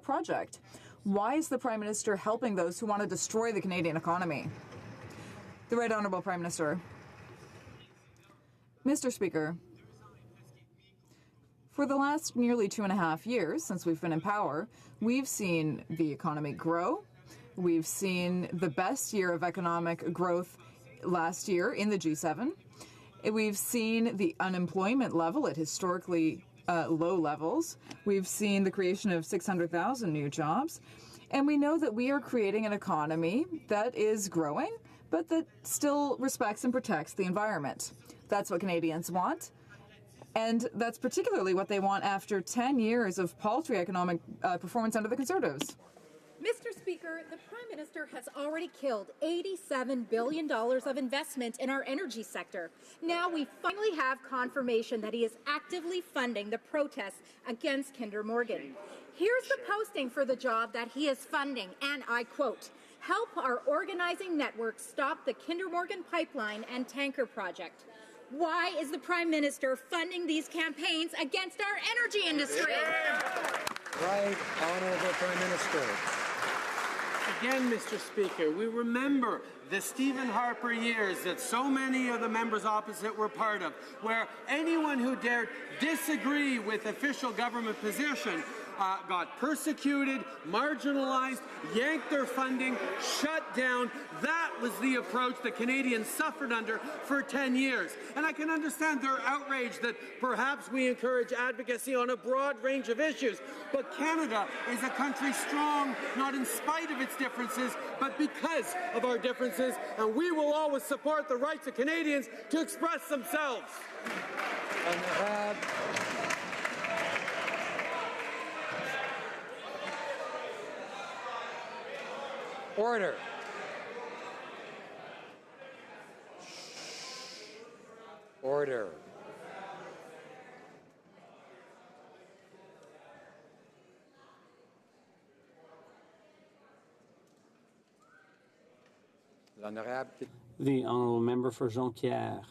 project. Why is the Prime Minister helping those who want to destroy the Canadian economy? The Right Honourable Prime Minister. Mr. Speaker, for the last nearly 2.5 years since we've been in power, we've seen the economy grow. We've seen the best year of economic growth last year in the G7. We've seen the unemployment level at historically low levels. We've seen the creation of 600,000 new jobs. And we know that we are creating an economy that is growing, but that still respects and protects the environment. That's what Canadians want. And that's particularly what they want after 10 years of paltry economic performance under the Conservatives. Mr. Speaker, the Prime Minister has already killed $87 billion of investment in our energy sector. Now we finally have confirmation that he is actively funding the protests against Kinder Morgan. Here's the posting for the job that he is funding, and I quote, "Help our organizing network stop the Kinder Morgan pipeline and tanker project." Why is the Prime Minister funding these campaigns against our energy industry? Right Honourable Prime Minister. Again, Mr. Speaker, we remember the Stephen Harper years that so many of the members opposite were part of, where anyone who dared disagree with official government position got persecuted, marginalized, yanked their funding, shut down. That was the approach that Canadians suffered under for 10 years. And I can understand their outrage that perhaps we encourage advocacy on a broad range of issues. But Canada is a country strong, not in spite of its differences, but because of our differences. And we will always support the rights of Canadians to express themselves. Order. Order. The honourable member for Jonquière.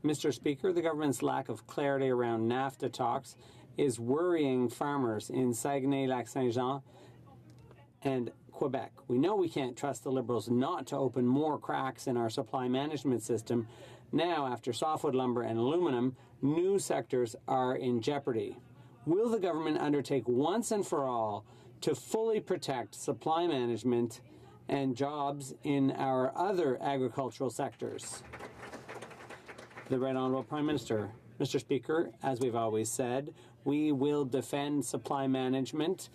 Mr. Speaker, the government's lack of clarity around NAFTA talks is worrying farmers in Saguenay-Lac-Saint-Jean and Quebec. We know we can't trust the Liberals not to open more cracks in our supply management system. Now, after softwood lumber and aluminum, new sectors are in jeopardy. Will the government undertake once and for all to fully protect supply management and jobs in our other agricultural sectors? The Right Honourable Prime Minister. Mr. Speaker, as we've always said, we will defend supply management.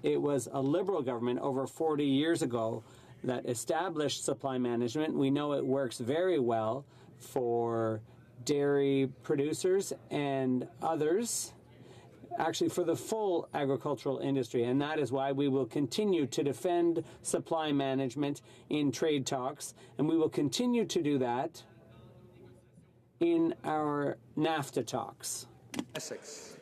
It was a Liberal government over 40 years ago that established supply management. We know it works very well for dairy producers and others, actually for the full agricultural industry, and that is why we will continue to defend supply management in trade talks, and we will continue to do that in our NAFTA talks. Essex.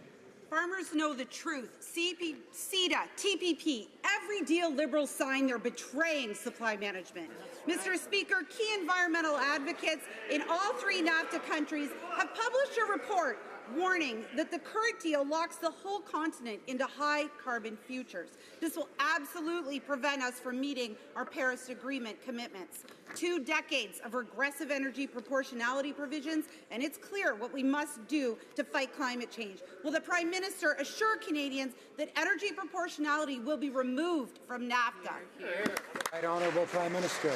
Farmers know the truth. CETA, TPP, every deal Liberals sign, they're betraying supply management. Mr. Speaker, key environmental advocates in all three NAFTA countries have published a report warning that the current deal locks the whole continent into high-carbon futures. This will absolutely prevent us from meeting our Paris Agreement commitments. 2 decades of regressive energy proportionality provisions, and it's clear what we must do to fight climate change. Will the Prime Minister assure Canadians that energy proportionality will be removed from NAFTA? Right Honourable Prime Minister.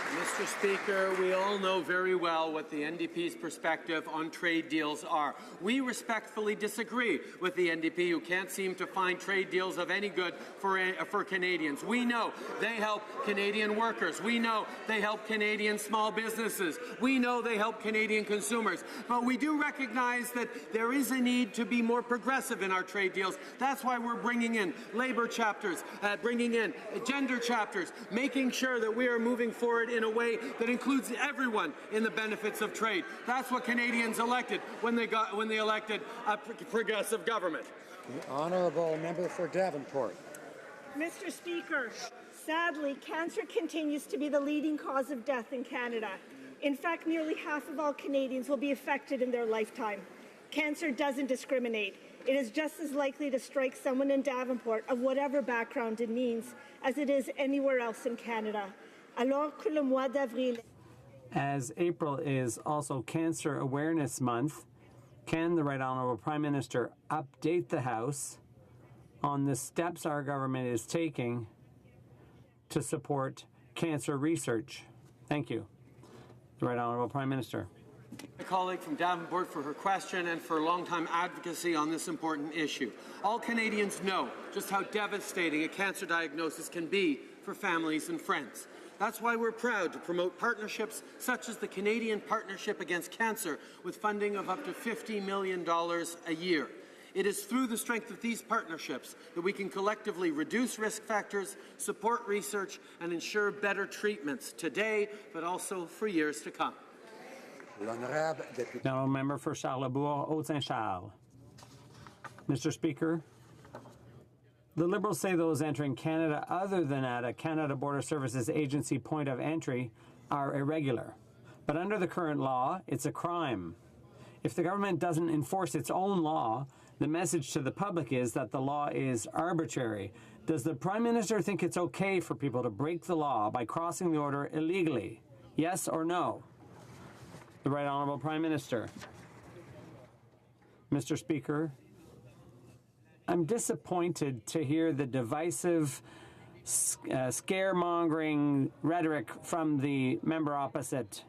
Mr. Speaker, we all know very well what the NDP's perspective on trade deals are. We respectfully disagree with the NDP, who can't seem to find trade deals of any good for Canadians. We know they help Canadian workers. We know they help Canadian small businesses. We know they help Canadian consumers. But we do recognize that there is a need to be more progressive in our trade deals. That's why we're bringing in labor chapters, bringing in gender chapters, making sure that we are moving forward in a way that includes everyone in the benefits of trade. That's what Canadians elected when they elected a progressive government. The honourable member for Davenport. Mr. Speaker, sadly, cancer continues to be the leading cause of death in Canada. In fact, nearly half of all Canadians will be affected in their lifetime. Cancer doesn't discriminate. It is just as likely to strike someone in Davenport of whatever background it means as it is anywhere else in Canada. As April is also Cancer Awareness Month, can the Right Honourable Prime Minister update the House on the steps our government is taking to support cancer research? Thank you. The Right Honourable Prime Minister. My colleague from Davenport for her question and for long-time advocacy on this important issue. All Canadians know just how devastating a cancer diagnosis can be for families and friends. That's why we're proud to promote partnerships such as the Canadian Partnership Against Cancer with funding of up to $50 million a year. It is through the strength of these partnerships that we can collectively reduce risk factors, support research, and ensure better treatments today, but also for years to come. Now, member for Charlebourg, Haute-Saint-Charles. Mr. Speaker, the Liberals say those entering Canada other than at a Canada Border Services Agency point of entry are irregular. But under the current law, it's a crime. If the government doesn't enforce its own law, the message to the public is that the law is arbitrary. Does the Prime Minister think it's okay for people to break the law by crossing the order illegally? Yes or no? The Right Honourable Prime Minister. Mr. Speaker, I'm disappointed to hear the divisive, scaremongering rhetoric from the member opposite.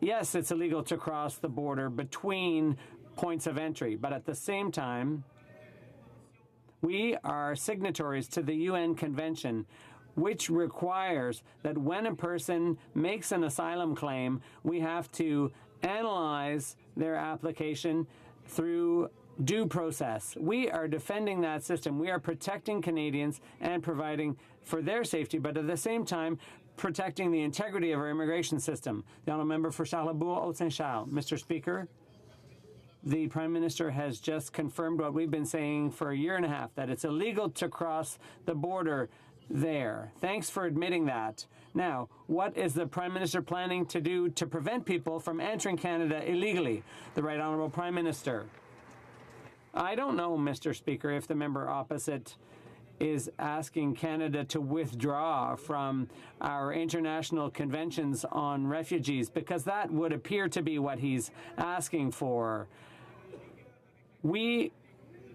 Yes, it's illegal to cross the border between points of entry, but at the same time, we are signatories to the UN Convention, which requires that when a person makes an asylum claim, we have to analyze their application through due process. We are defending that system. We are protecting Canadians and providing for their safety, but at the same time, protecting the integrity of our immigration system. The Honourable Member for Charlebourg, Haute-Saint-Charles. Mr. Speaker, the Prime Minister has just confirmed what we've been saying for a year and a half, that it's illegal to cross the border there. Thanks for admitting that. Now, what is the Prime Minister planning to do to prevent people from entering Canada illegally? The Right Honourable Prime Minister. I don't know, Mr. Speaker, if the member opposite is asking Canada to withdraw from our international conventions on refugees, because that would appear to be what he's asking for. We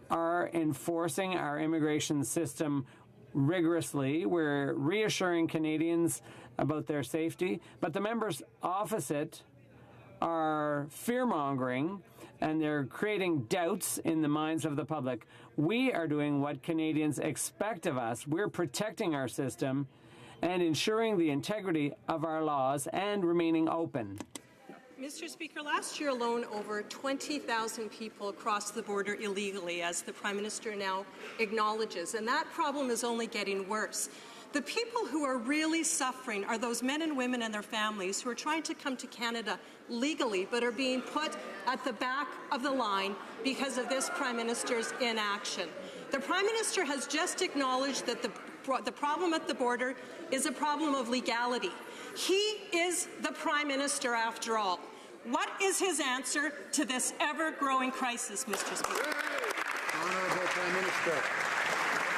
are enforcing our immigration system rigorously. We're reassuring Canadians about their safety, but the members opposite are fear-mongering and they're creating doubts in the minds of the public. We are doing what Canadians expect of us. We're protecting our system and ensuring the integrity of our laws and remaining open. Mr. Speaker, last year alone, over 20,000 people crossed the border illegally, as the Prime Minister now acknowledges, and that problem is only getting worse. The people who are really suffering are those men and women and their families who are trying to come to Canada legally but are being put at the back of the line because of this Prime Minister's inaction. The Prime Minister has just acknowledged that the problem at the border is a problem of legality. He is the Prime Minister after all. What is his answer to this ever-growing crisis, Mr. Speaker? Honourable Prime Minister.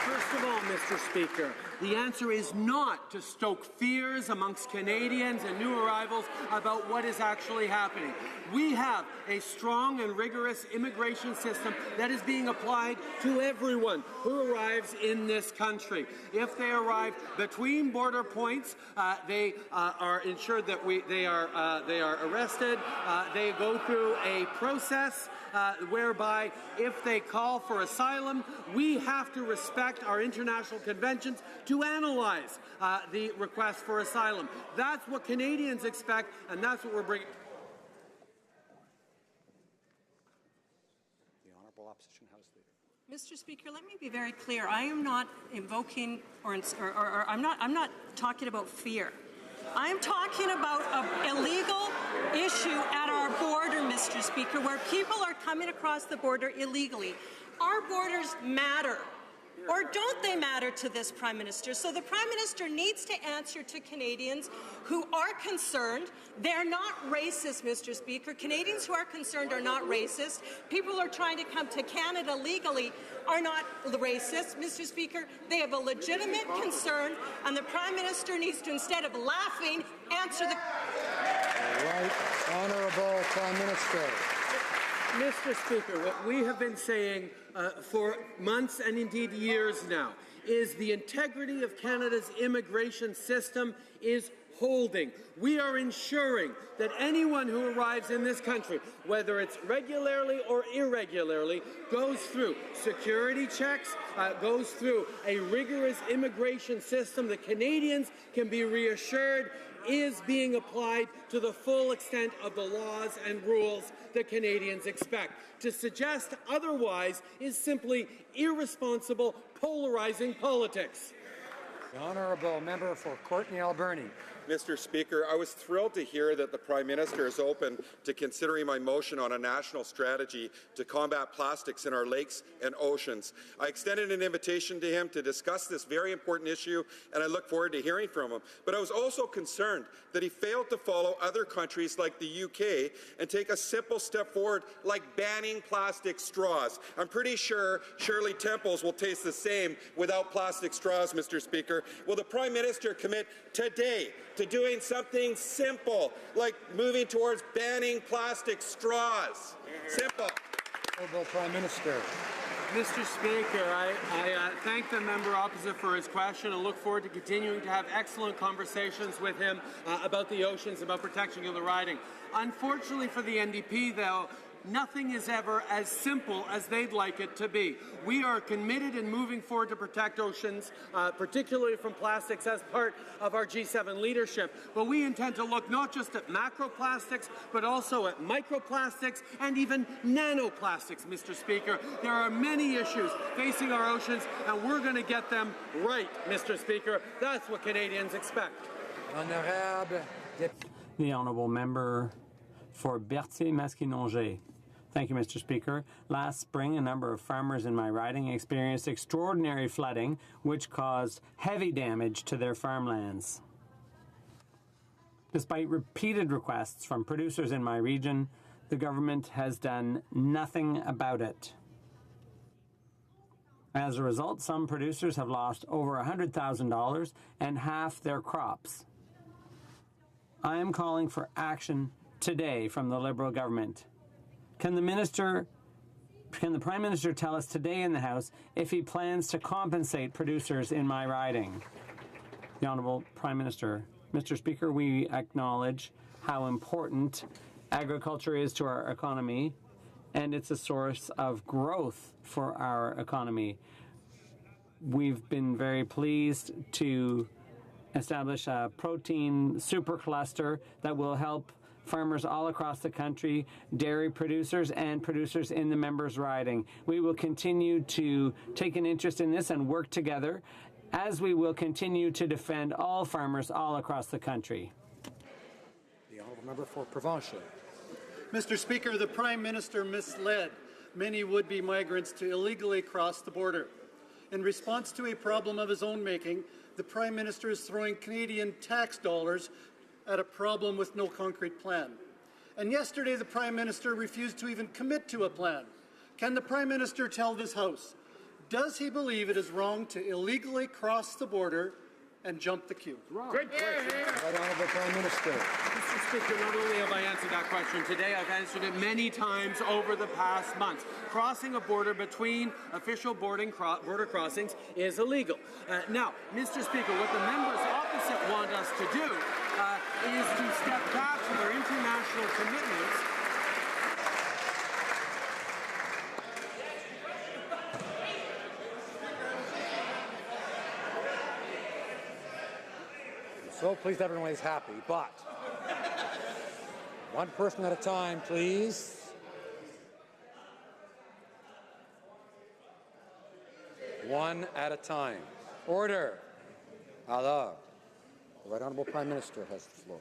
First of all, Mr. Speaker, the answer is not to stoke fears amongst Canadians and new arrivals about what is actually happening. We have a strong and rigorous immigration system that is being applied to everyone who arrives in this country. If they arrive between border points, they are ensured that they are arrested. They go through a process whereby if they call for asylum, we have to respect our international conventions to analyze the request for asylum. That's what Canadians expect, and that's what we're bringing. The Honourable Opposition House Leader. Mr. Speaker, let me be very clear. I am not invoking or I'm not talking about fear. I'm talking about an illegal issue at our border, Mr. Speaker, where people are coming across the border illegally. Our borders matter. Or don't they matter to this Prime Minister? So the Prime Minister needs to answer to Canadians who are concerned. They're not racist, Mr. Speaker. Canadians who are concerned are not racist. People who are trying to come to Canada legally are not racist, Mr. Speaker. They have a legitimate concern, and the Prime Minister needs to, instead of laughing, answer the... Right. Honourable Prime Minister. Mr. Speaker, what we have been saying for months and indeed years now is the integrity of Canada's immigration system is holding. We are ensuring that anyone who arrives in this country, whether it's regularly or irregularly, goes through security checks, goes through a rigorous immigration system that Canadians can be reassured is being applied to the full extent of the laws and rules that Canadians expect. To suggest otherwise is simply irresponsible, polarizing politics. The Honourable Member for Courtenay-Alberni. Mr. Speaker, I was thrilled to hear that the Prime Minister is open to considering my motion on a national strategy to combat plastics in our lakes and oceans. I extended an invitation to him to discuss this very important issue, and I look forward to hearing from him. But I was also concerned that he failed to follow other countries like the UK and take a simple step forward like banning plastic straws. I'm pretty sure Shirley Temples will taste the same without plastic straws, Mr. Speaker. Will the Prime Minister commit today to doing something simple, like moving towards banning plastic straws? Simple. Honourable Prime Minister. Mr. Speaker, I thank the member opposite for his question and look forward to continuing to have excellent conversations with him about the oceans, about protection of the riding. Unfortunately for the NDP, though, nothing is ever as simple as they'd like it to be. We are committed in moving forward to protect oceans, particularly from plastics, as part of our G7 leadership. But we intend to look not just at macroplastics, but also at microplastics and even nanoplastics, Mr. Speaker. There are many issues facing our oceans, and we're going to get them right, Mr. Speaker. That's what Canadians expect. The honourable member for Berthier-Maskinongé. Thank you, Mr. Speaker. Last spring, a number of farmers in my riding experienced extraordinary flooding, which caused heavy damage to their farmlands. Despite repeated requests from producers in my region, the government has done nothing about it. As a result, some producers have lost over $100,000 and half their crops. I am calling for action today from the Liberal government. Can the Prime Minister tell us today in the House if he plans to compensate producers in my riding? The Honourable Prime Minister. Mr. Speaker, we acknowledge how important agriculture is to our economy, and it's a source of growth for our economy. We've been very pleased to establish a protein supercluster that will help farmers all across the country, dairy producers and producers in the members' riding. We will continue to take an interest in this and work together, as we will continue to defend all farmers all across the country. The honourable member for Provencher. Mr. Speaker, the Prime Minister misled many would-be migrants to illegally cross the border. In response to a problem of his own making, the Prime Minister is throwing Canadian tax dollars at a problem with no concrete plan. And yesterday, the Prime Minister refused to even commit to a plan. Can the Prime Minister tell this House, does he believe it is wrong to illegally cross the border and jump the queue? Great question. Right Honourable Prime Minister. Mr. Speaker, not only have I answered that question today, I've answered it many times over the past months. Crossing a border between official border crossings is illegal. Now, Mr. Speaker, what the members opposite want us to do is to step back from our international commitments. So pleased everyone is happy, but one person at a time, please. One at a time. Order. Alors, the Right Honourable Prime Minister has the floor.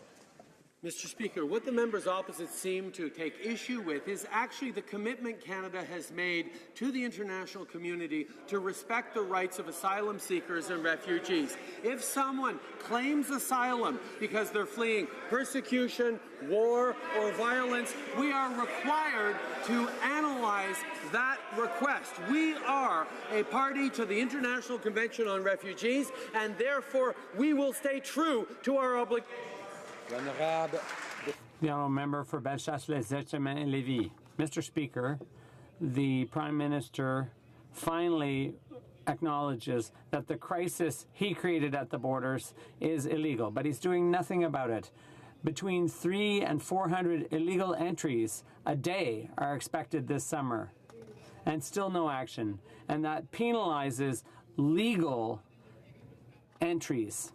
Mr. Speaker, what the members opposite seem to take issue with is actually the commitment Canada has made to the international community to respect the rights of asylum seekers and refugees. If someone claims asylum because they're fleeing persecution, war, or violence, we are required to analyze that request. We are a party to the International Convention on Refugees, and therefore we will stay true to our obligations. The honourable member for Bellechasse-les-Etchemins-Lévis. Mr. Speaker, the Prime Minister finally acknowledges that the crisis he created at the borders is illegal, but he's doing nothing about it. Between 300 and 400 illegal entries a day are expected this summer, and still no action. And that penalizes legal entries.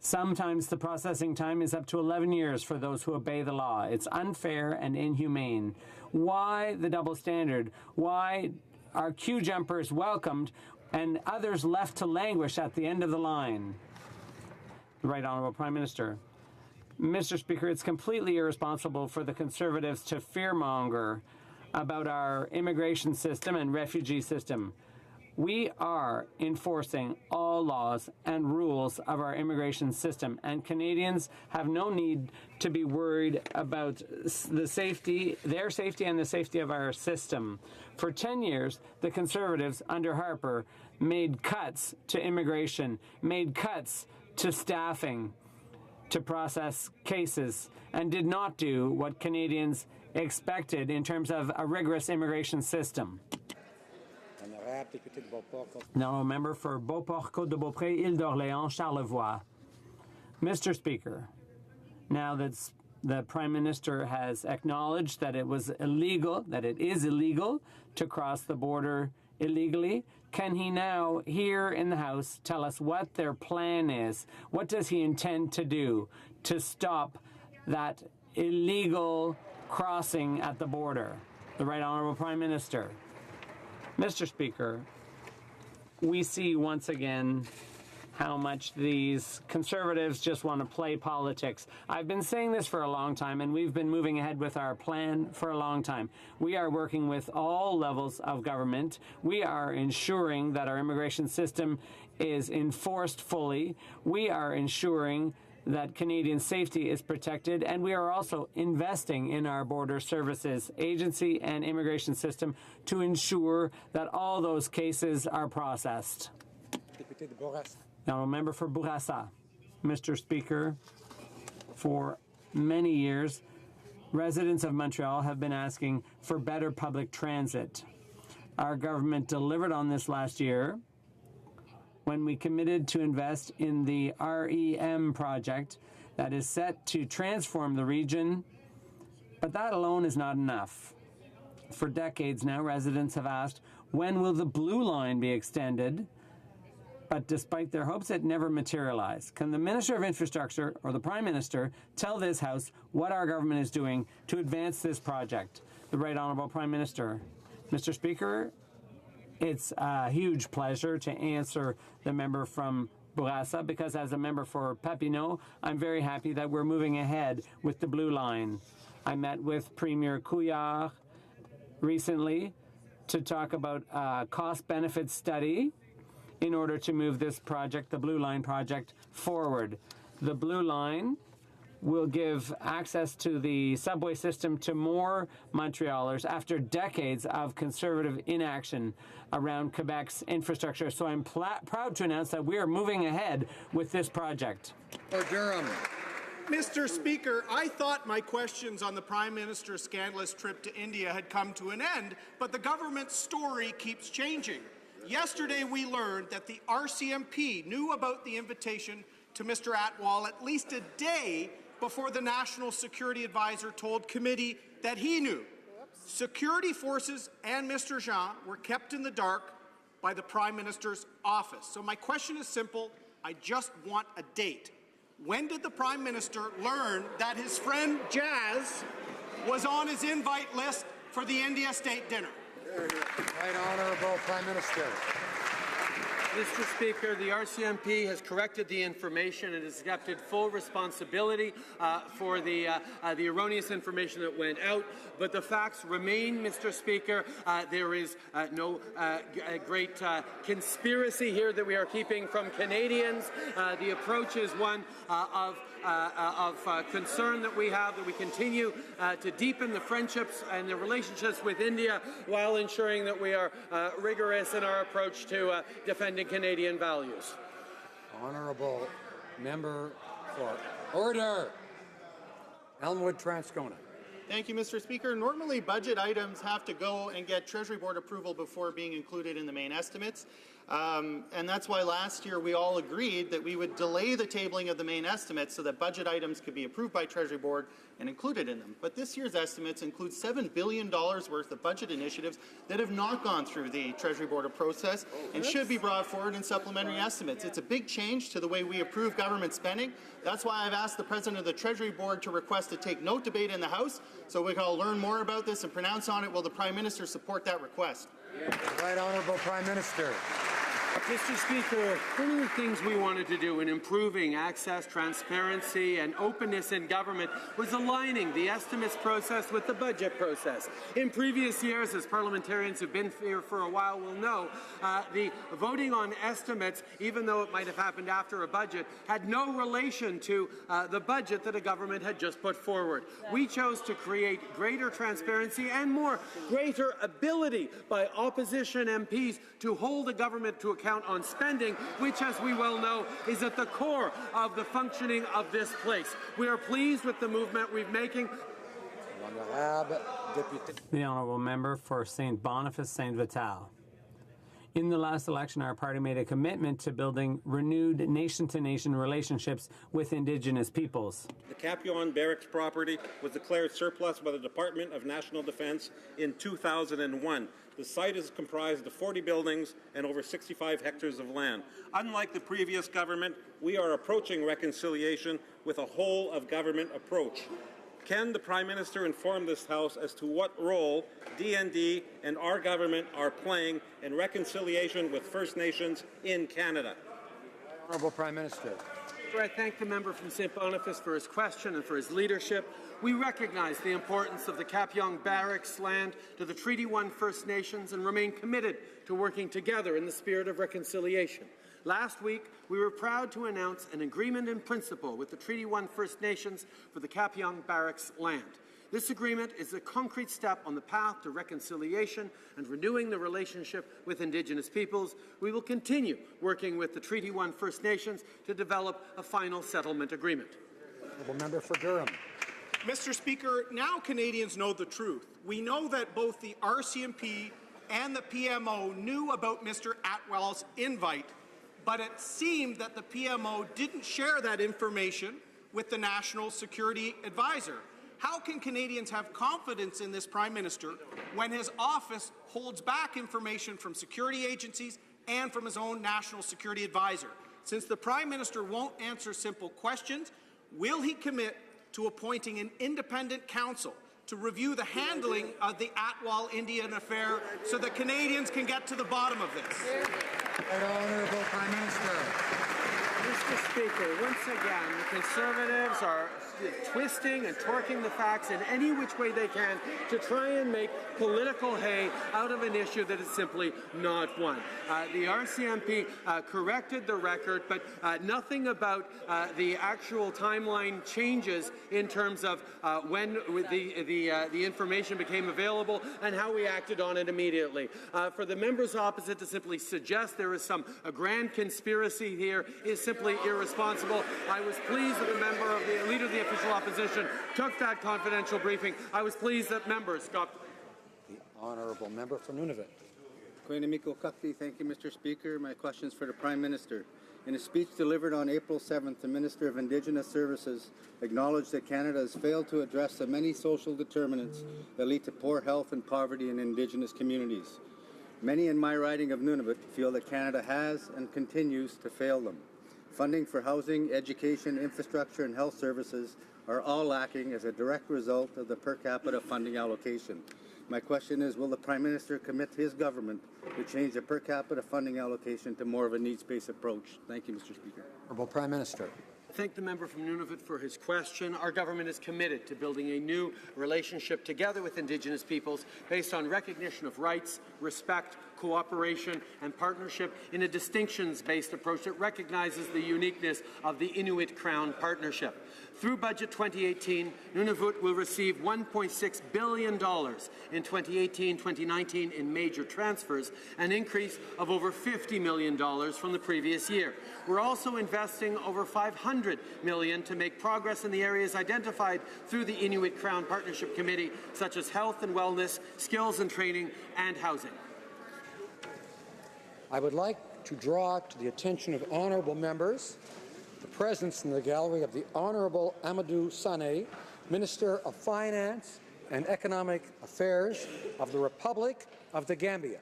Sometimes the processing time is up to 11 years for those who obey the law. It's unfair and inhumane. Why the double standard? Why are queue jumpers welcomed and others left to languish at the end of the line? The Right Honourable Prime Minister. Mr. Speaker, it's completely irresponsible for the Conservatives to fearmonger about our immigration system and refugee system. We are enforcing all laws and rules of our immigration system, and Canadians have no need to be worried about their safety and the safety of our system. For 10 years, the Conservatives under Harper made cuts to immigration, made cuts to staffing to process cases, and did not do what Canadians expected in terms of a rigorous immigration system. Now, a member for Beauport-Côte-de-Beaupré, Île-d'Orléans, Charlevoix. Mr. Speaker, now that the Prime Minister has acknowledged that it was illegal, that it is illegal to cross the border illegally, can he now, here in the House, tell us what their plan is? What does he intend to do to stop that illegal crossing at the border? The Right Honourable Prime Minister. Mr. Speaker, we see once again how much these Conservatives just want to play politics. I've been saying this for a long time, and we've been moving ahead with our plan for a long time. We are working with all levels of government. We are ensuring that our immigration system is enforced fully. We are ensuring that Canadian safety is protected, and we are also investing in our border services agency and immigration system to ensure that all those cases are processed. Now, a member for Bourassa. Mr. Speaker, for many years, residents of Montreal have been asking for better public transit. Our government delivered on this last year when we committed to invest in the REM project that is set to transform the region, but that alone is not enough. For decades now, residents have asked, when will the Blue Line be extended? But despite their hopes, it never materialized. Can the Minister of Infrastructure or the Prime Minister tell this House what our government is doing to advance this project? The Right Honourable Prime Minister. Mr. Speaker, it's a huge pleasure to answer the member from Bourassa, because as a member for Papineau, I'm very happy that we're moving ahead with the Blue Line. I met with Premier Couillard recently to talk about a cost-benefit study in order to move this project, the Blue Line project, forward. The Blue Line will give access to the subway system to more Montrealers after decades of Conservative inaction around Quebec's infrastructure. So I'm proud to announce that we are moving ahead with this project. For Durham. Mr. Speaker, I thought my questions on the Prime Minister's scandalous trip to India had come to an end, but the government's story keeps changing. Yesterday, we learned that the RCMP knew about the invitation to Mr. Atwal at least a day before the National Security Advisor told committee that he knew. Security forces and Mr. Jean were kept in the dark by the Prime Minister's office. So my question is simple. I just want a date. When did the Prime Minister learn that his friend Jazz was on his invite list for the India State dinner? Right Honourable Prime Minister. Mr. Speaker, the RCMP has corrected the information and has accepted full responsibility for the erroneous information that went out. But the facts remain, Mr. Speaker. There is no great conspiracy here that we are keeping from Canadians. The approach is one of concern that we have, that we continue to deepen the friendships and the relationships with India while ensuring that we are rigorous in our approach to defending Canadian values. Honourable member for Order. Elmwood Transcona. Thank you, Mr. Speaker. Normally, budget items have to go and get Treasury Board approval before being included in the main estimates. And that's why last year we all agreed that we would delay the tabling of the main estimates so that budget items could be approved by Treasury Board and included in them. But this year's estimates include $7 billion worth of budget initiatives that have not gone through the Treasury Board process and should be brought forward in supplementary estimates. It's a big change to the way we approve government spending. That's why I've asked the President of the Treasury Board to request a take-note debate in the House so we can all learn more about this and pronounce on it. Will the Prime Minister support that request? Right Honourable Prime Minister. Mr. Speaker, one of the things we wanted to do in improving access, transparency, and openness in government was aligning the estimates process with the budget process. In previous years, as parliamentarians who've been here for a while will know, the voting on estimates, even though it might have happened after a budget, had no relation to the budget that a government had just put forward. We chose to create greater transparency and greater ability by opposition MPs to hold a government to account on spending, which, as we well know, is at the core of the functioning of this place. We are pleased with the movement we're making. The Honourable Member for St. Boniface, St. Vital. In the last election, our party made a commitment to building renewed nation-to-nation relationships with Indigenous peoples. The Capion Barracks property was declared surplus by the Department of National Defence in 2001. The site is comprised of 40 buildings and over 65 hectares of land. Unlike the previous government, we are approaching reconciliation with a whole-of-government approach. Can the Prime Minister inform this House as to what role DND and our government are playing in reconciliation with First Nations in Canada? Honourable Prime Minister. I thank the member from St. Boniface for his question and for his leadership. We recognize the importance of the Capion Barracks land to the Treaty 1 First Nations and remain committed to working together in the spirit of reconciliation. Last week, we were proud to announce an agreement in principle with the Treaty 1 First Nations for the Capion Barracks land. This agreement is a concrete step on the path to reconciliation and renewing the relationship with Indigenous peoples. We will continue working with the Treaty 1 First Nations to develop a final settlement agreement. Honourable Member for Durham. Mr. Speaker, now Canadians know the truth. We know that both the RCMP and the PMO knew about Mr. Atwell's invite, but it seemed that the PMO didn't share that information with the National Security Advisor. How can Canadians have confidence in this Prime Minister when his office holds back information from security agencies and from his own National Security Advisor? Since the Prime Minister won't answer simple questions, will he commit to appointing an independent counsel to review the handling of the Atwell Indian affair so that Canadians can get to the bottom of this? Honourable Prime Minister. Mr. Speaker, once again, the Conservatives are twisting and torquing the facts in any which way they can to try and make political hay out of an issue that is simply not one. The RCMP corrected the record, but nothing about the actual timeline changes in terms of when the information became available and how we acted on it immediately. For the members opposite to simply suggest there is a grand conspiracy here is simply irresponsible. I was pleased that the leader of the official opposition took that confidential briefing. I was pleased that members got. The Honourable Member for Nunavut. Thank you, Mr. Speaker. My question is for the Prime Minister. In a speech delivered on April 7th, the Minister of Indigenous Services acknowledged that Canada has failed to address the many social determinants that lead to poor health and poverty in Indigenous communities. Many in my riding of Nunavut feel that Canada has and continues to fail them. Funding for housing, education, infrastructure, and health services are all lacking as a direct result of the per capita funding allocation. My question is, will the Prime Minister commit his government to change the per capita funding allocation to more of a needs-based approach? Thank you, Mr. Speaker. Honourable Prime Minister. I thank the member from Nunavut for his question. Our government is committed to building a new relationship together with Indigenous peoples based on recognition of rights, respect, cooperation, and partnership in a distinctions-based approach that recognizes the uniqueness of the Inuit Crown Partnership. Through Budget 2018, Nunavut will receive $1.6 billion in 2018-2019 in major transfers, an increase of over $50 million from the previous year. We're also investing over $500 million to make progress in the areas identified through the Inuit Crown Partnership Committee, such as health and wellness, skills and training, and housing. I would like to draw to the attention of honourable members the presence in the gallery of the Honourable Amadou Sané, Minister of Finance and Economic Affairs of the Republic of the Gambia.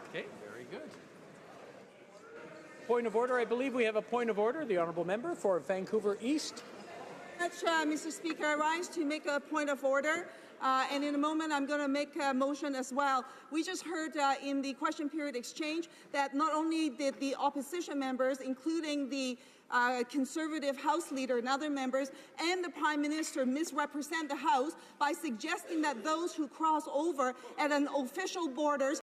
Okay, very good. Point of order. I believe we have a point of order. The honourable member for Vancouver East. Mr. Speaker, I rise to make a point of order, and in a moment I'm going to make a motion as well. We just heard in the question period exchange that not only did the opposition members, including the Conservative House Leader and other members and the Prime Minister misrepresent the House by suggesting that those who cross over at an official borders